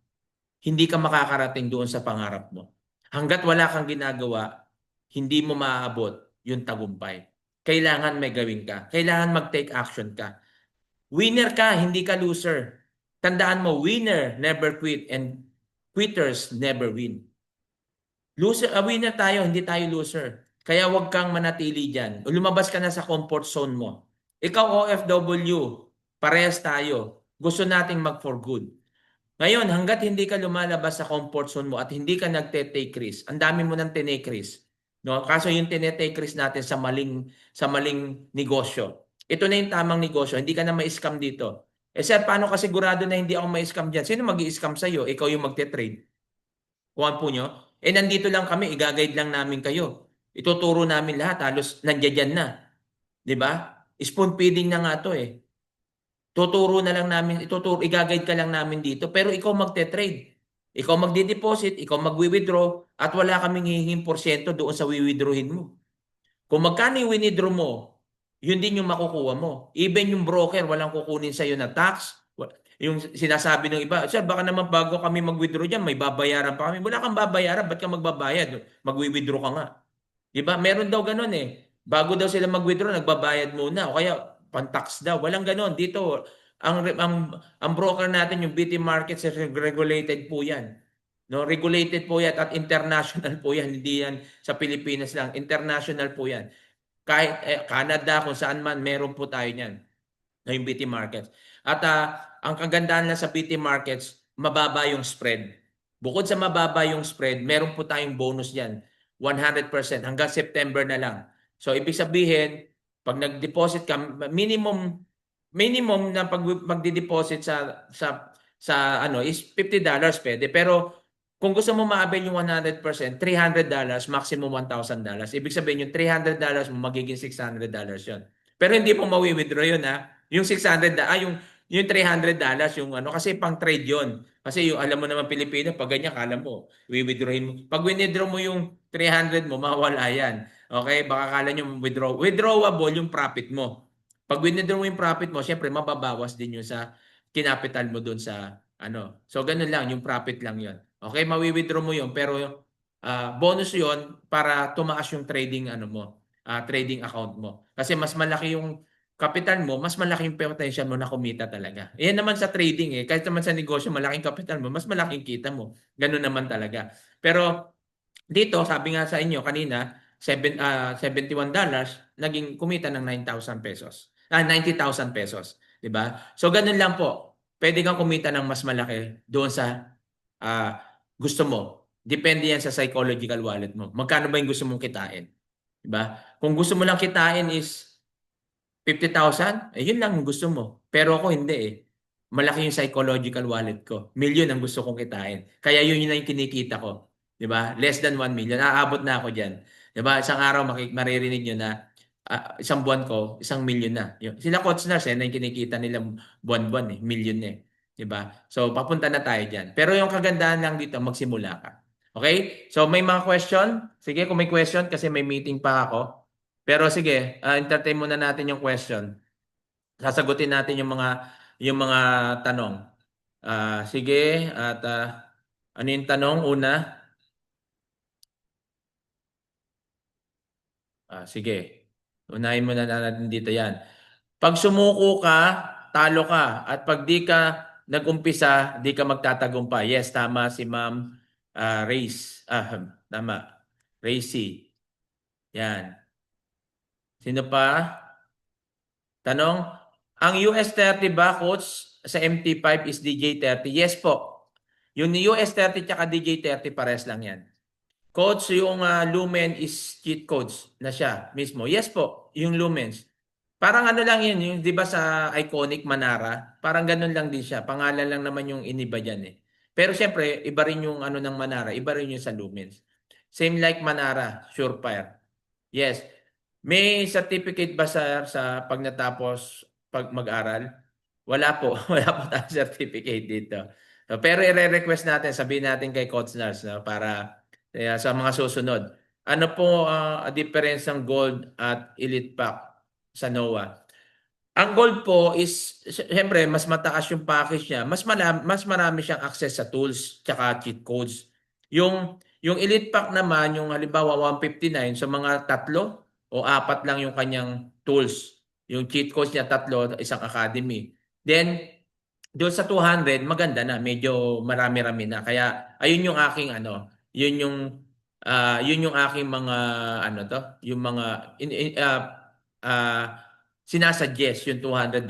hindi ka makakarating doon sa pangarap mo. Hanggat wala kang ginagawa, hindi mo maaabot yung tagumpay. Kailangan may gawin ka. Kailangan mag-take action ka. Winner ka, hindi ka loser. Tandaan mo, winner never quit and quitters never win. Winner tayo, hindi tayo loser. Kaya huwag kang manatili dyan. Lumabas ka na sa comfort zone mo. Ikaw OFW, Parehas tayo. Gusto nating mag for good. Ngayon, hanggat hindi ka lumalabas sa comfort zone mo at hindi ka nagte-take risk, ang dami mo nang tinake risk. No? Kaso yung tinetake risk natin sa maling negosyo. Ito na yung tamang negosyo, hindi ka na ma-scam dito. Eh sir, paano ka sigurado na hindi ako ma-scam dyan? Sino mag-i-scam sa'yo? Ikaw yung magte-trade. Kuha po nyo. Eh nandito lang kami, i-guide lang namin kayo. Ituturo namin lahat, halos nandiyan na. 'Di ba? Spoon feeding na nga to eh. Tuturo na lang namin, i-guide ka lang namin dito, pero ikaw magte-trade. Ikaw magdi-deposit, ikaw magwi-withdraw, at wala kaming hihinging porsyento doon sa wi-withdrawin mo. Kung magkano yung winidraw mo, yun din yung makukuha mo. Even yung broker, walang kukunin sa'yo na tax. Yung sinasabi ng iba, sir, baka naman bago kami mag-withdraw dyan, may babayaran pa kami. Wala kang babayaran, ba't ka magbabayad? Magwi-withdraw ka nga. Diba? Meron daw ganun eh. Bago daw sila mag-withdraw, nagbabayad muna. O kaya, pan-tax daw. Walang ganun. Dito, ang broker natin, yung BT Markets, regulated po yan. No, regulated po yan at international po yan. Hindi yan sa Pilipinas lang. International po yan. Kahit Canada, kung saan man, meron po tayo niyan. No, yung BT Markets. At ang kagandahan lang sa BT Markets, mababa yung spread. Bukod sa mababa yung spread, meron po tayong bonus diyan. 100% hanggang September na lang. So ibig sabihin, pag nag-deposit ka, minimum na pag magdi-deposit sa ano is $50 pwede. Pero kung gusto mo ma-avail yung 100%, $300, maximum $1,000. Ibig sabihin yung $300 mo magiging $600 yon. Pero hindi mo mawi-withdraw yun ha. Yung 600 yung $300 yung ano kasi pang trade yon. Kasi yung alam mo naman Pilipino pag ganyan kala mo wi-withdrawin mo. Pag withdraw mo yung 300 mo mawala yan. Okay? Baka kala nyo withdrawable yung profit mo. Pag withdraw mo yung profit mo, syempre mababawas din yun sa kinapital mo doon sa ano. So ganun lang, yung profit lang yon. Okay, mawi-withdraw mo yon pero bonus yon para tumaas yung trading ano mo, trading account mo. Kasi mas malaki yung kapital mo, mas malaki yung potential mo na kumita talaga. Yan naman sa trading eh. Kahit naman sa negosyo, malaking kapital mo, mas malaking kita mo. Ganun naman talaga. Pero dito, sabi nga sa inyo kanina, $71, naging kumita ng 9,000 pesos. 90,000 pesos. 'Di ba? So, ganun lang po. Pwede kang kumita ng mas malaki doon sa gusto mo. Depende yan sa psychological wallet mo. Magkano ba yung gusto mong kitain? 'Di ba? Kung gusto mo lang kitain is 50,000, eh yun lang ang gusto mo. Pero ako hindi eh. Malaki yung psychological wallet ko. Million ang gusto kong kitain. Kaya yun na yung kinikita ko. 'Di ba? Less than 1 million. Aabot na ako diyan. 'Di ba? Isang araw maririnig niyo na isang buwan ko, 1 million na. Sila Coach Nars na yung kinikita nila buwan-buwan eh, million eh. 'Di ba? So papunta na tayo diyan. Pero yung kagandahan lang dito, magsimula ka. Okay? So may mga question? Sige, kung may question kasi may meeting pa ako. Pero sige, entertain muna natin yung question. Sasagutin natin yung mga tanong. Sige, at ano yung tanong una? Sige. Unahin muna natin dito yan. Pag sumuko ka, talo ka. At pag di ka nag-umpisa, di ka magtatagumpay. Yes, tama si Ma'am Race. Tama. Racy. Yan. Sino pa? Tanong, ang US30 ba, Coach, sa MT5 is DJ30? Yes po. Yung US30 tsaka DJ30 pares lang yan. Coach, yung Lumen is cheat codes na siya mismo. Yes po, yung Lumens. Parang ano lang yun, yung 'di ba sa Iconic Manara, parang ganun lang din siya. Pangalan lang naman yung iniba diyan eh. Pero siyempre, iba rin yung ano ng Manara, iba rin yung sa Lumens. Same like Manara, Surefire. Yes. May certificate ba sa pag natapos pag mag-aral? Wala po. Wala po tayong certificate dito. So, pero i-request natin, sabihin natin kay Coach Nars no, para sa mga susunod. Ano po ang difference ng gold at elite pack sa NOAA? Ang gold po is, siyempre, mas mataas yung package niya. Mas marami siyang access sa tools tsaka cheat codes. Yung elite pack naman, yung halimbawa 159, sa mga tatlo o apat lang yung kanyang tools. Yung cheat codes niya tatlo, isang academy. Then, doon sa 200, maganda na. Medyo marami-rami na. Kaya, ayun yung aking ano, yun yung aking mga ano to, yung mga sinasuggest yung $200.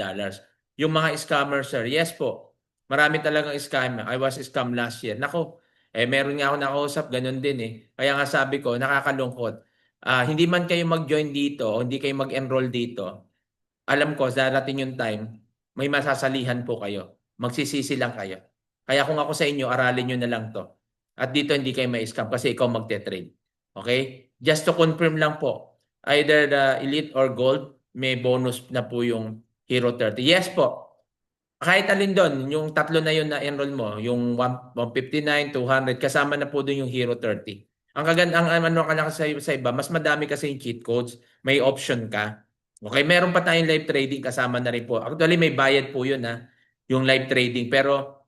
Yung mga scammer, sir, yes po. Marami talagang scam. I was scam last year. Nako, meron nga ako nakausap, ganun din eh. Kaya nga sabi ko, nakakalungkot. Hindi man kayo mag-join dito o hindi kayo mag-enroll dito, alam ko, darating yung time, may masasalihan po kayo. Magsisisi lang kayo. Kaya kung ako sa inyo, aralin nyo na lang to. At dito hindi kayo ma-scam kasi ikaw magte-trade. Okay? Just to confirm lang po, either the Elite or Gold, may bonus na po yung Hero 30. Yes po. Kahit alin doon, yung tatlo na yun na enroll mo, yung 159, 200, kasama na po doon yung Hero 30. Ang kaganda, ang ano ka lang sa iba, mas madami kasi yung cheat codes, may option ka. Okay, meron pa tayong live trading kasama na rin po. Actually, may bayad po yun ha, yung live trading. Pero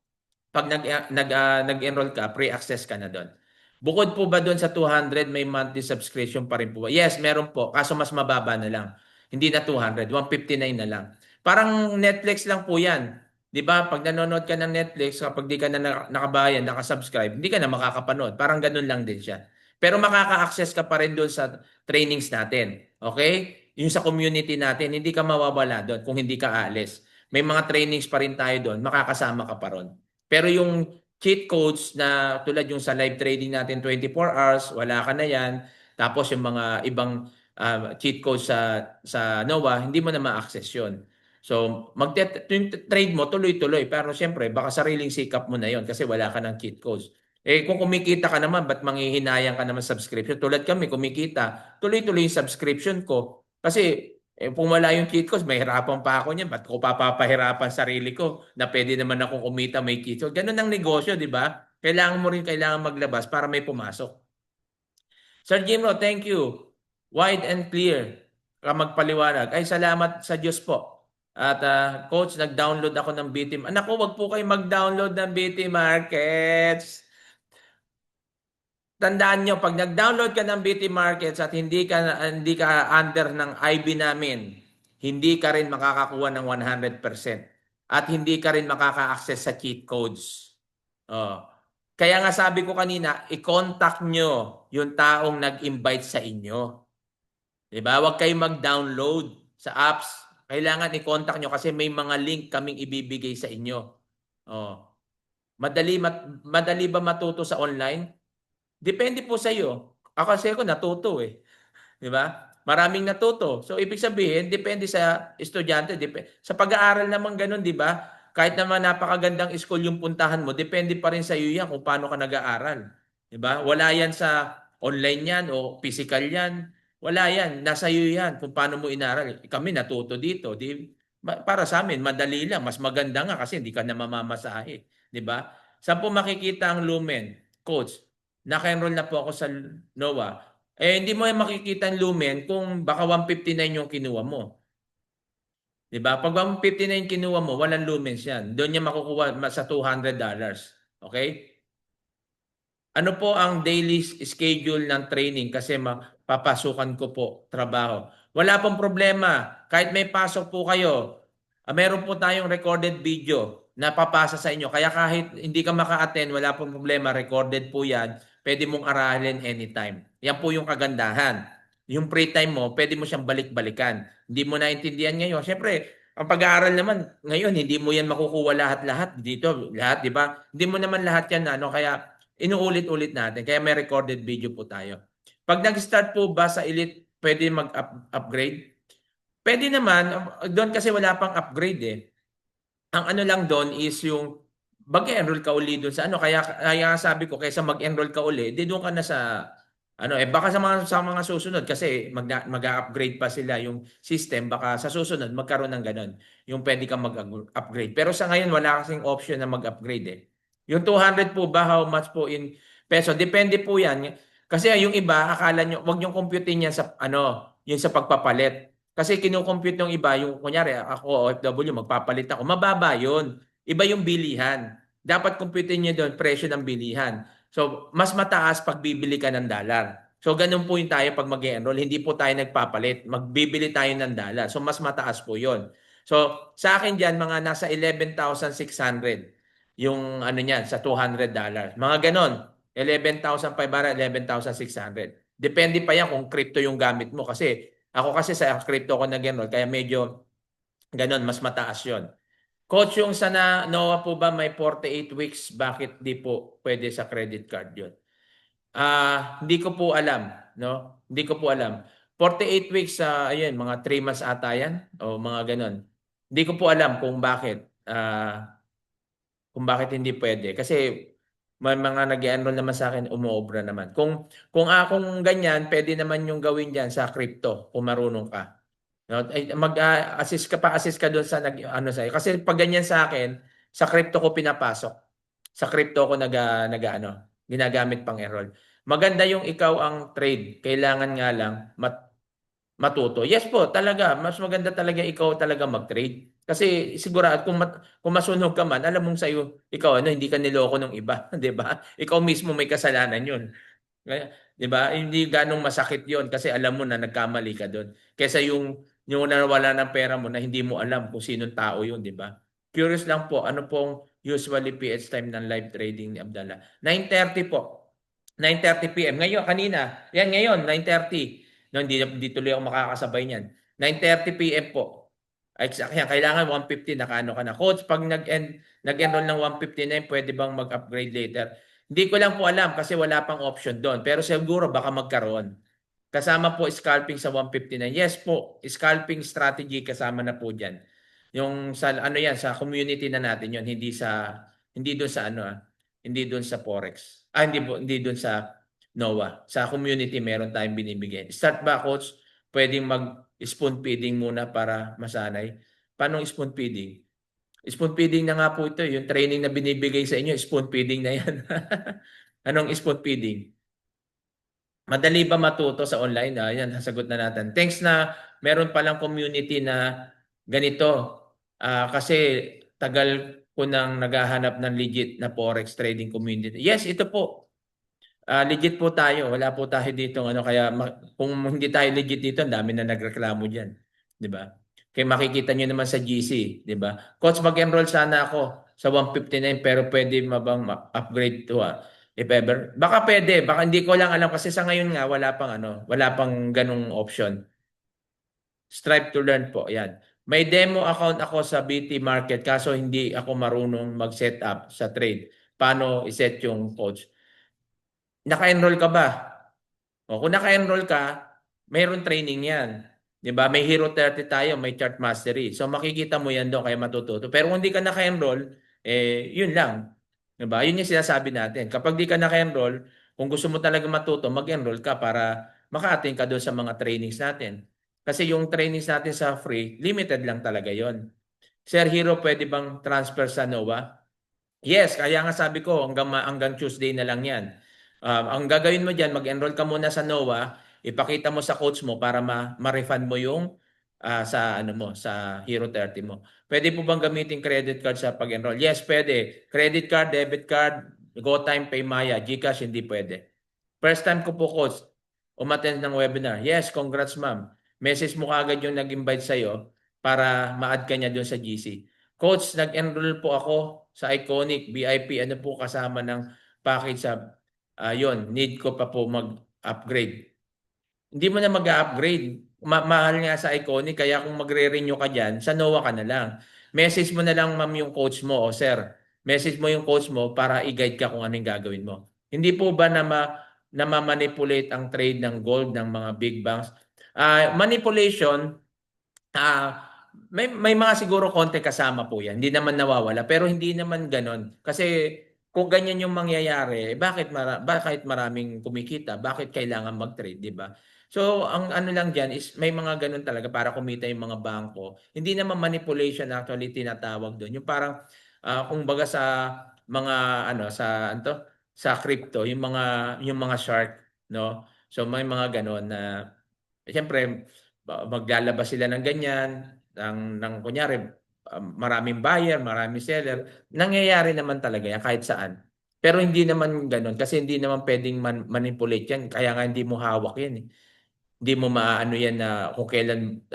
pag nag-enroll ka, pre-access ka na doon. Bukod po ba doon sa 200, may monthly subscription pa rin po ba? Yes, meron po. Kaso mas mababa na lang. Hindi na 200, 159 na lang. Parang Netflix lang po yan. 'Di ba? Pag nanonood ka ng Netflix, kapag di ka na nakabayan, nakasubscribe, hindi ka na makakapanood. Parang ganun lang din siya. Pero makaka-access ka pa rin doon sa trainings natin. Okay? Yung sa community natin, hindi ka mawawala doon kung hindi ka aalis. May mga trainings pa rin tayo doon, makakasama ka pa ron. Pero yung cheat codes na tulad yung sa live trading natin 24 hours, wala ka na yan. Tapos yung mga ibang cheat codes sa NOAA, hindi mo na ma-access yun. So, trade mo tuloy-tuloy. Pero siyempre, baka sariling sikap mo na yon kasi wala ka ng cheat codes. Kung kumikita ka naman, ba't manghihinayang ka naman subscription? Tulad kami, kumikita. Tuloy-tuloy yung subscription ko. Kasi kung wala yung cheat codes, may hirapan pa ako niyan. Ba't ko papapahirapan sarili ko na pwede naman akong kumita may cheat codes? Ganun ang negosyo, di ba? Kailangan maglabas para may pumasok. Sir Jimro, thank you. Wide and clear ka magpaliwanag. Ay, salamat sa Diyos po. At coach, nag-download ako ng BT. Anak ko, wag po kayo mag-download ng BT Markets. Tandaan nyo, pag nag-download ka ng BT Markets at hindi ka under ng IB namin, hindi ka rin makakakuha ng 100%. At hindi ka rin makaka-access sa cheat codes. Oh. Kaya nga sabi ko kanina, i-contact nyo yung taong nag-invite sa inyo. Diba? Huwag kayong mag-download sa apps. Kailangan i-contact nyo kasi may mga link kaming ibibigay sa inyo. Oh. Madali ba matuto sa online? Depende po sa iyo. Ako natuto eh. 'Di ba? Maraming natuto. So ibig sabihin, depende sa estudyante, sa pag-aaral naman ganun, 'di ba? Kahit naman napakagandang school yung puntahan mo, depende pa rin sa iyo 'yan kung paano ka nag-aaral. 'Di ba? Wala 'yan sa online 'yan o physical 'yan. Wala 'yan, nasa iyo 'yan kung paano mo inaral. Kami natuto dito, para sa amin madali lang, mas maganda nga kasi hindi ka na mamamasahe, 'di ba? Saan po makikita ang Lumen? Coach, naka-enroll na po ako sa NOAA. Hindi mo makikita ang Lumen kung baka 159 yung kinuha mo. 'Di ba? Pag 159 kinuha mo, walang lumens yan. Doon niya makukuha sa $200. Okay? Ano po ang daily schedule ng training kasi papasukan ko po trabaho. Wala pong problema. Kahit may pasok po kayo, meron po tayong recorded video na papasa sa inyo. Kaya kahit hindi ka maka-attend, wala pong problema. Recorded po yan. Pwede mong aralin anytime. Yan po yung kagandahan. Yung free time mo, pwede mo siyang balik-balikan. Hindi mo naintindihan ngayon. Siyempre, ang pag-aaral naman ngayon, hindi mo yan makukuha lahat-lahat dito. Lahat, di ba? Hindi mo naman lahat yan. Kaya inuulit-ulit natin. Kaya may recorded video po tayo. Pag nag-start po ba sa Elite, pwede mag-upgrade? Pwede naman. Doon kasi wala pang upgrade eh. Ang ano lang doon is yung mag-enroll ka uli doon sa ano. Kaya sabi ko, kaysa mag-enroll ka uli, di doon ka na sa baka sa mga susunod kasi mag-upgrade pa sila yung system, baka sa susunod magkaroon ng ganun. Yung pwede kang mag-upgrade. Pero sa ngayon wala kasing option na mag-upgrade eh. Yung 200 po ba, how much po in peso? Depende po yan. Kasi yung iba, akala nyo, wag nyo computein yan sa, yun sa pagpapalit. Kasi kinukompute ng iba, yung kunyari, ako, OFW, magpapalit ako. Mababa yun. Iba yung bilihan. Dapat computein nyo doon, presyo ng bilihan. So, mas mataas pag bibili ka ng dollar. So, ganun po yung tayo pag mag-enroll. Hindi po tayo nagpapalit. Magbibili tayo ng dollar. So, mas mataas po yun. So, sa akin dyan, mga nasa 11,600 yung niyan sa $200. Mga ganon. 11,500, 11,600. Depende pa yan kung crypto yung gamit mo. Kasi, ako kasi sa crypto ko nag-enroll. Kaya medyo ganon, mas mataas yon. Coach, yung sa NOAA po ba may 48 weeks, bakit di po pwede sa credit card yun? Hindi ko po alam, no? Hindi ko po alam. 48 weeks, ayun, mga 3 months ata yan, o mga ganon. Hindi ko po alam kung bakit hindi pwede. Kasi may mga nag-enroll naman sa akin, umuobra naman. Kung ganyan, pwede naman yung gawin diyan sa crypto kung marunong ka. No? Ay, mag-assist ka pa, assist ka doon sa ano sa kasi pag ganyan sa akin, sa crypto ko pinapasok. Sa crypto ko ano, ginagamit pang enroll. Maganda yung ikaw ang trade. Kailangan nga lang matuto. Yes po, talaga. Mas maganda talaga ikaw talaga mag-trade. Kasi sigurado kung masunog ka man, alam mong sa'yo, ikaw ano, hindi ka niloko ng iba, 'di ba? Ikaw mismo may kasalanan 'yun. Kaya, 'di ba? Hindi ganong masakit 'yon kasi alam mo na nagkamali ka doon. Kaysa yung nawala ng pera mo na hindi mo alam kung sinong tao 'yun, 'di ba? Curious lang po, ano pong usually PH time ng live trading ni Abdallah? 9:30 po. 9:30 PM. Ngayon, kanina. Yan ngayon, 9:30. No, hindi tuloy ako makakasabay niyan. 9:30 PM po. Exact yan. Kailangan 150 nakaano ka na. Coach, pag nag-enroll ng 159, pwede bang mag-upgrade later? Hindi ko lang po alam kasi wala pang option doon. Pero siguro baka magkaroon. Kasama po scalping sa 159. Yes po, scalping strategy kasama na po diyan. Yung sa ano yan, sa community na natin yon, hindi doon sa ano hindi doon sa Forex. Hindi doon sa NOAA. Sa community meron tayong binibigay. Start ba, coach? Pwedeng mag-spoon feeding muna para masanay. Paano spoon feeding? Spoon feeding na nga po ito. Yung training na binibigay sa inyo, spoon feeding na yan. Anong spoon feeding? Madali ba matuto sa online? Yan, sagot na natin. Thanks na meron palang community na ganito. Kasi tagal ko nang naghahanap ng legit na Forex trading community. Yes, ito po. Legit po tayo. Wala po tayo dito. Ano, kaya kung hindi tayo legit dito, ang dami na nagreklamo dyan. Di ba? Kaya makikita nyo naman sa GC. Di ba? Coach, mag-enroll sana ako sa 159 pero pwede mabang upgrade to if ever. Baka pwede. Baka hindi ko lang alam kasi sa ngayon nga wala pang ganung option. Strive to learn po. Yan. May demo account ako sa BT Market kaso hindi ako marunong mag-set up sa trade. Paano iset yung coach? Naka-enroll ka ba? O, kung naka-enroll ka, mayroon training yan. 'Di ba? May Hero 30 tayo, may Chart Mastery. So makikita mo yan doon kaya matututo. Pero kung hindi ka naka-enroll, yun lang. 'Di ba? Yun yung sinasabi natin. Kapag di ka naka-enroll, kung gusto mo talaga matuto, mag-enroll ka para maka-attend ka doon sa mga trainings natin. Kasi yung trainings natin sa free, limited lang talaga yon. Sir Hero, pwede bang transfer sa NOAA? Yes, kaya nga sabi ko hanggang Tuesday na lang 'yan. Ang gagawin mo diyan, mag-enroll ka muna sa NOAA, ipakita mo sa coach mo para ma-refund mo yung sa ano mo, sa Hero 30 mo. Pwede po bang gamitin credit card sa pag-enroll? Yes, pwede. Credit card, debit card, GoTime, PayMaya, GCash hindi pwede. First time ko po coach umattend ng webinar. Yes, congrats ma'am. Message mo kaagad yung nag-invite sa'yo para ma-add ka niya doon sa GC. Coach, nag-enroll po ako sa Iconic, VIP, ano po kasama ng package sa yon, need ko pa po mag-upgrade. Hindi mo na mag-upgrade. Mahal nga sa Iconic, kaya kung magre-renew ka dyan, sa NOAA ka na lang. Message mo na lang ma'am yung coach mo o sir. Message mo yung coach mo para i-guide ka kung anong gagawin mo. Hindi po ba na ma-manipulate ang trade ng gold ng mga big banks? Manipulation, may mga siguro konti kasama po yan. Hindi naman nawawala. Pero hindi naman ganon. Kasi kung ganyan yung mangyayari, bakit maraming kumikita? Bakit kailangan mag-trade, di ba? So, ang ano lang dyan is may mga ganon talaga para kumita yung mga bangko. Hindi naman manipulation actually tinatawag doon. Yung parang, kung baga sa mga, sa crypto, yung mga shark, no? So, may mga ganon na, siyempre, maglalabas sila ng ganyan, ng kunyari, maraming buyer, maraming seller. Nangyayari naman talaga yan kahit saan. Pero hindi naman ganoon kasi hindi naman pwedeng manipulate yan. Kaya nga hindi mo hawak yan eh. Hindi mo maano yan na kung kailan,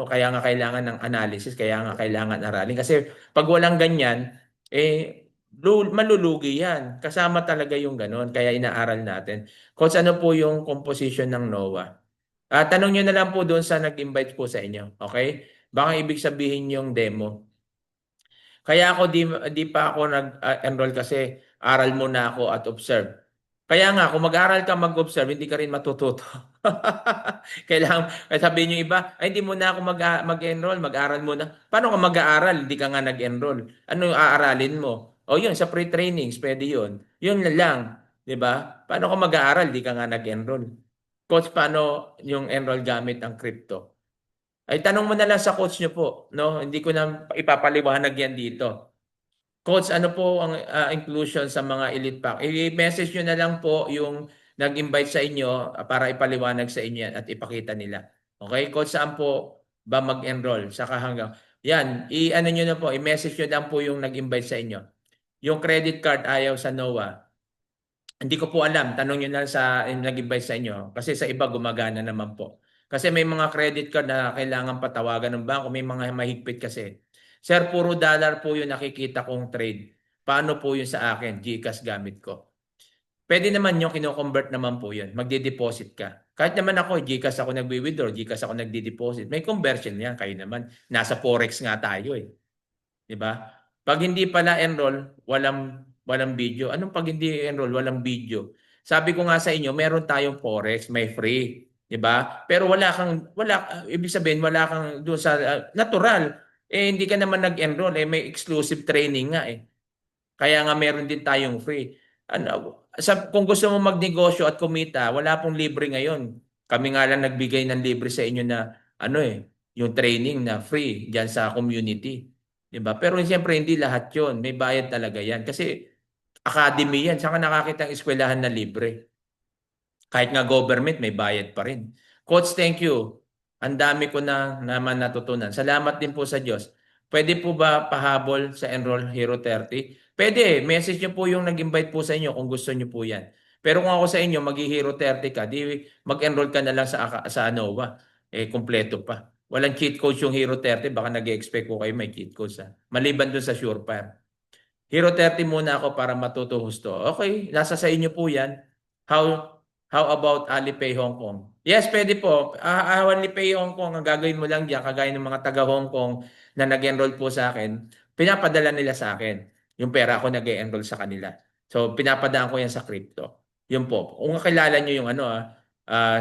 kaya nga kailangan ng analysis, kaya nga kailangan aralin. Kasi pag walang ganyan, malulugi yan. Kasama talaga yung ganoon. Kaya inaaral natin. Coach, ano po yung composition ng NOAA? Tanong nyo na lang po doon sa nag-invite po sa inyo. Okay? Baka ibig sabihin yung demo. Kaya ako di pa ako nag-enroll kasi aral muna ako at observe. Kaya nga, kung mag-aral ka, mag-observe, hindi ka rin matututo. Kailangan, sabihin yung iba, ay hindi muna ako mag-enroll, mag-aral muna. Paano ka mag-aaral? Hindi ka nga nag-enroll. Ano yung aaralin mo? O yun, sa pre-trainings, pwede yun. Yun na lang. Di ba? Paano ka mag-aaral? Hindi ka nga nag-enroll. Coach, paano yung enroll gamit ang crypto? Ay tanong mo na lang sa coach nyo po, no? Hindi ko na ipapaliwanag yan dito. Coach, ano po ang inclusion sa mga elite pack? I-message nyo na lang po yung nag-invite sa inyo para ipaliwanag sa inyo yan at ipakita nila. Okay? Coach, saan po ba mag-enroll? Saka hanggang, yan, i-ano nyo na po, i-message nyo lang po yung nag-invite sa inyo. Yung credit card ayaw sa NOAA. Hindi ko po alam, tanong nyo na sa nag-invite sa inyo. Kasi sa iba gumagana naman po. Kasi may mga credit card na kailangan patawagan ng bangko, may mga mahigpit kasi. Sir, puro dollar po yung nakikita kong trade. Paano po yun sa akin? GCash gamit ko. Pwede naman yung kino-convert naman po yun. Magde-deposit ka. Kahit naman ako, GCash ako nagwi-withdraw, GCash ako nagde-deposit. May conversion yan, kayo naman. Nasa Forex nga tayo eh. 'Di ba? Pag hindi pala enroll, walang video. Anong pag hindi enroll, walang video? Sabi ko nga sa inyo, meron tayong Forex, may free, 'di ba? Pero ibig sabihin wala kang doon sa natural. Eh hindi ka naman nag-enroll, eh may exclusive training nga eh. Kaya nga meron din tayong free. Kung gusto mo magnegosyo at kumita, wala pong libre ngayon. Kami nga lang nagbigay ng libre sa inyo na yung training na free diyan sa community. 'Di ba? Pero siyempre hindi lahat 'yon. May bayad talaga 'yan kasi academy 'yan. Saan ka nakakita ng eskwelahan na libre? Kahit nga government may bayad pa rin. Coach, thank you. Ang dami ko na naman natutunan. Salamat din po sa Diyos. Pwede po ba pahabol sa Enroll Hero 30? Pwede. Message niyo po yung nag-invite po sa inyo kung gusto niyo po yan. Pero kung ako sa inyo, mag-Hero 30 ka, di mag-enroll ka na lang sa ANOVA. Eh, kompleto pa. Walang cheat code yung Hero 30. Baka nag-expect ko kayo may cheat codes. Ha? Maliban dun sa Surefire. Hero 30 muna ako para matuto husto. Okay, nasa sa inyo po yan. How about Alipay Hong Kong? Yes, pwede po. Alipay Hong Kong, ang gagawin mo lang diyan, kagaya ng mga taga Hong Kong na nag-enroll po sa akin, pinapadala nila sa akin. Yung pera ako nag-enroll sa kanila. So, pinapadaan ko yan sa crypto. Yun po. Kung kakilala nyo yung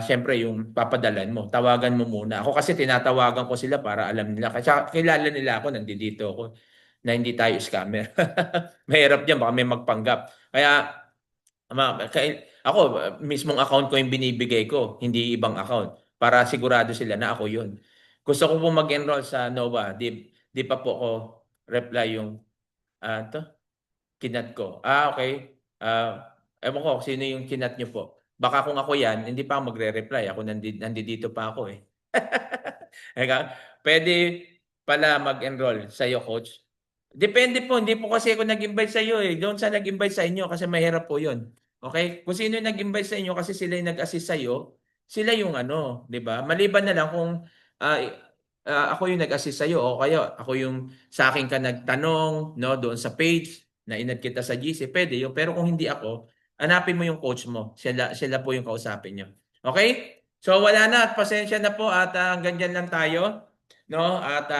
syempre yung papadalan mo, tawagan mo muna. Ako kasi tinatawagan ko sila para alam nila. Kasi kilala nila ako, nandito ako, na hindi tayo scammer. Mahirap yan, baka may magpanggap. Kaya, ako, mismong account ko yung binibigay ko, hindi ibang account. Para sigurado sila na ako yun. Gusto ko po mag-enroll sa NOVA. Di pa po ako reply yung kinat ko. Okay. Ewan ko, sino yung kinat nyo po. Baka kung ako yan, hindi pa ako magre-reply. Ako nandito pa ako eh. Pwede pala mag-enroll sa'yo, coach. Depende po, hindi po kasi ako nag-invite sa iyo eh. Doon sa nag-invite sa inyo kasi mahirap po 'yun. Okay? Kung sino yung nag-invite sa inyo kasi sila yung nag-assist sa iyo, sila yung 'di ba? Maliban na lang kung ako yung nag-assist sa iyo o kaya ako yung sa akin ka nagtanong, no, doon sa page na inad kita sa GC, pwede 'yun. Pero kung hindi ako, hanapin mo yung coach mo. Sila po yung kausapin niyo. Okay? So wala na, at pasensya na po at hanggang diyan lang tayo, no? At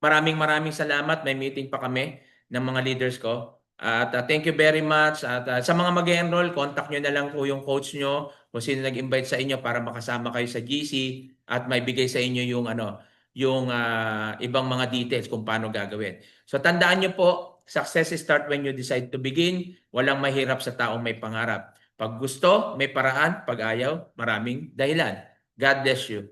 maraming salamat. May meeting pa kami ng mga leaders ko. At thank you very much. At sa mga mag-enroll, contact nyo na lang po yung coach nyo kung sino nag-invite sa inyo para makasama kayo sa GC at may bigay sa inyo yung ibang mga details kung paano gagawin. So tandaan nyo po, success start when you decide to begin. Walang mahirap sa taong may pangarap. Pag gusto, may paraan. Pag ayaw, maraming dahilan. God bless you.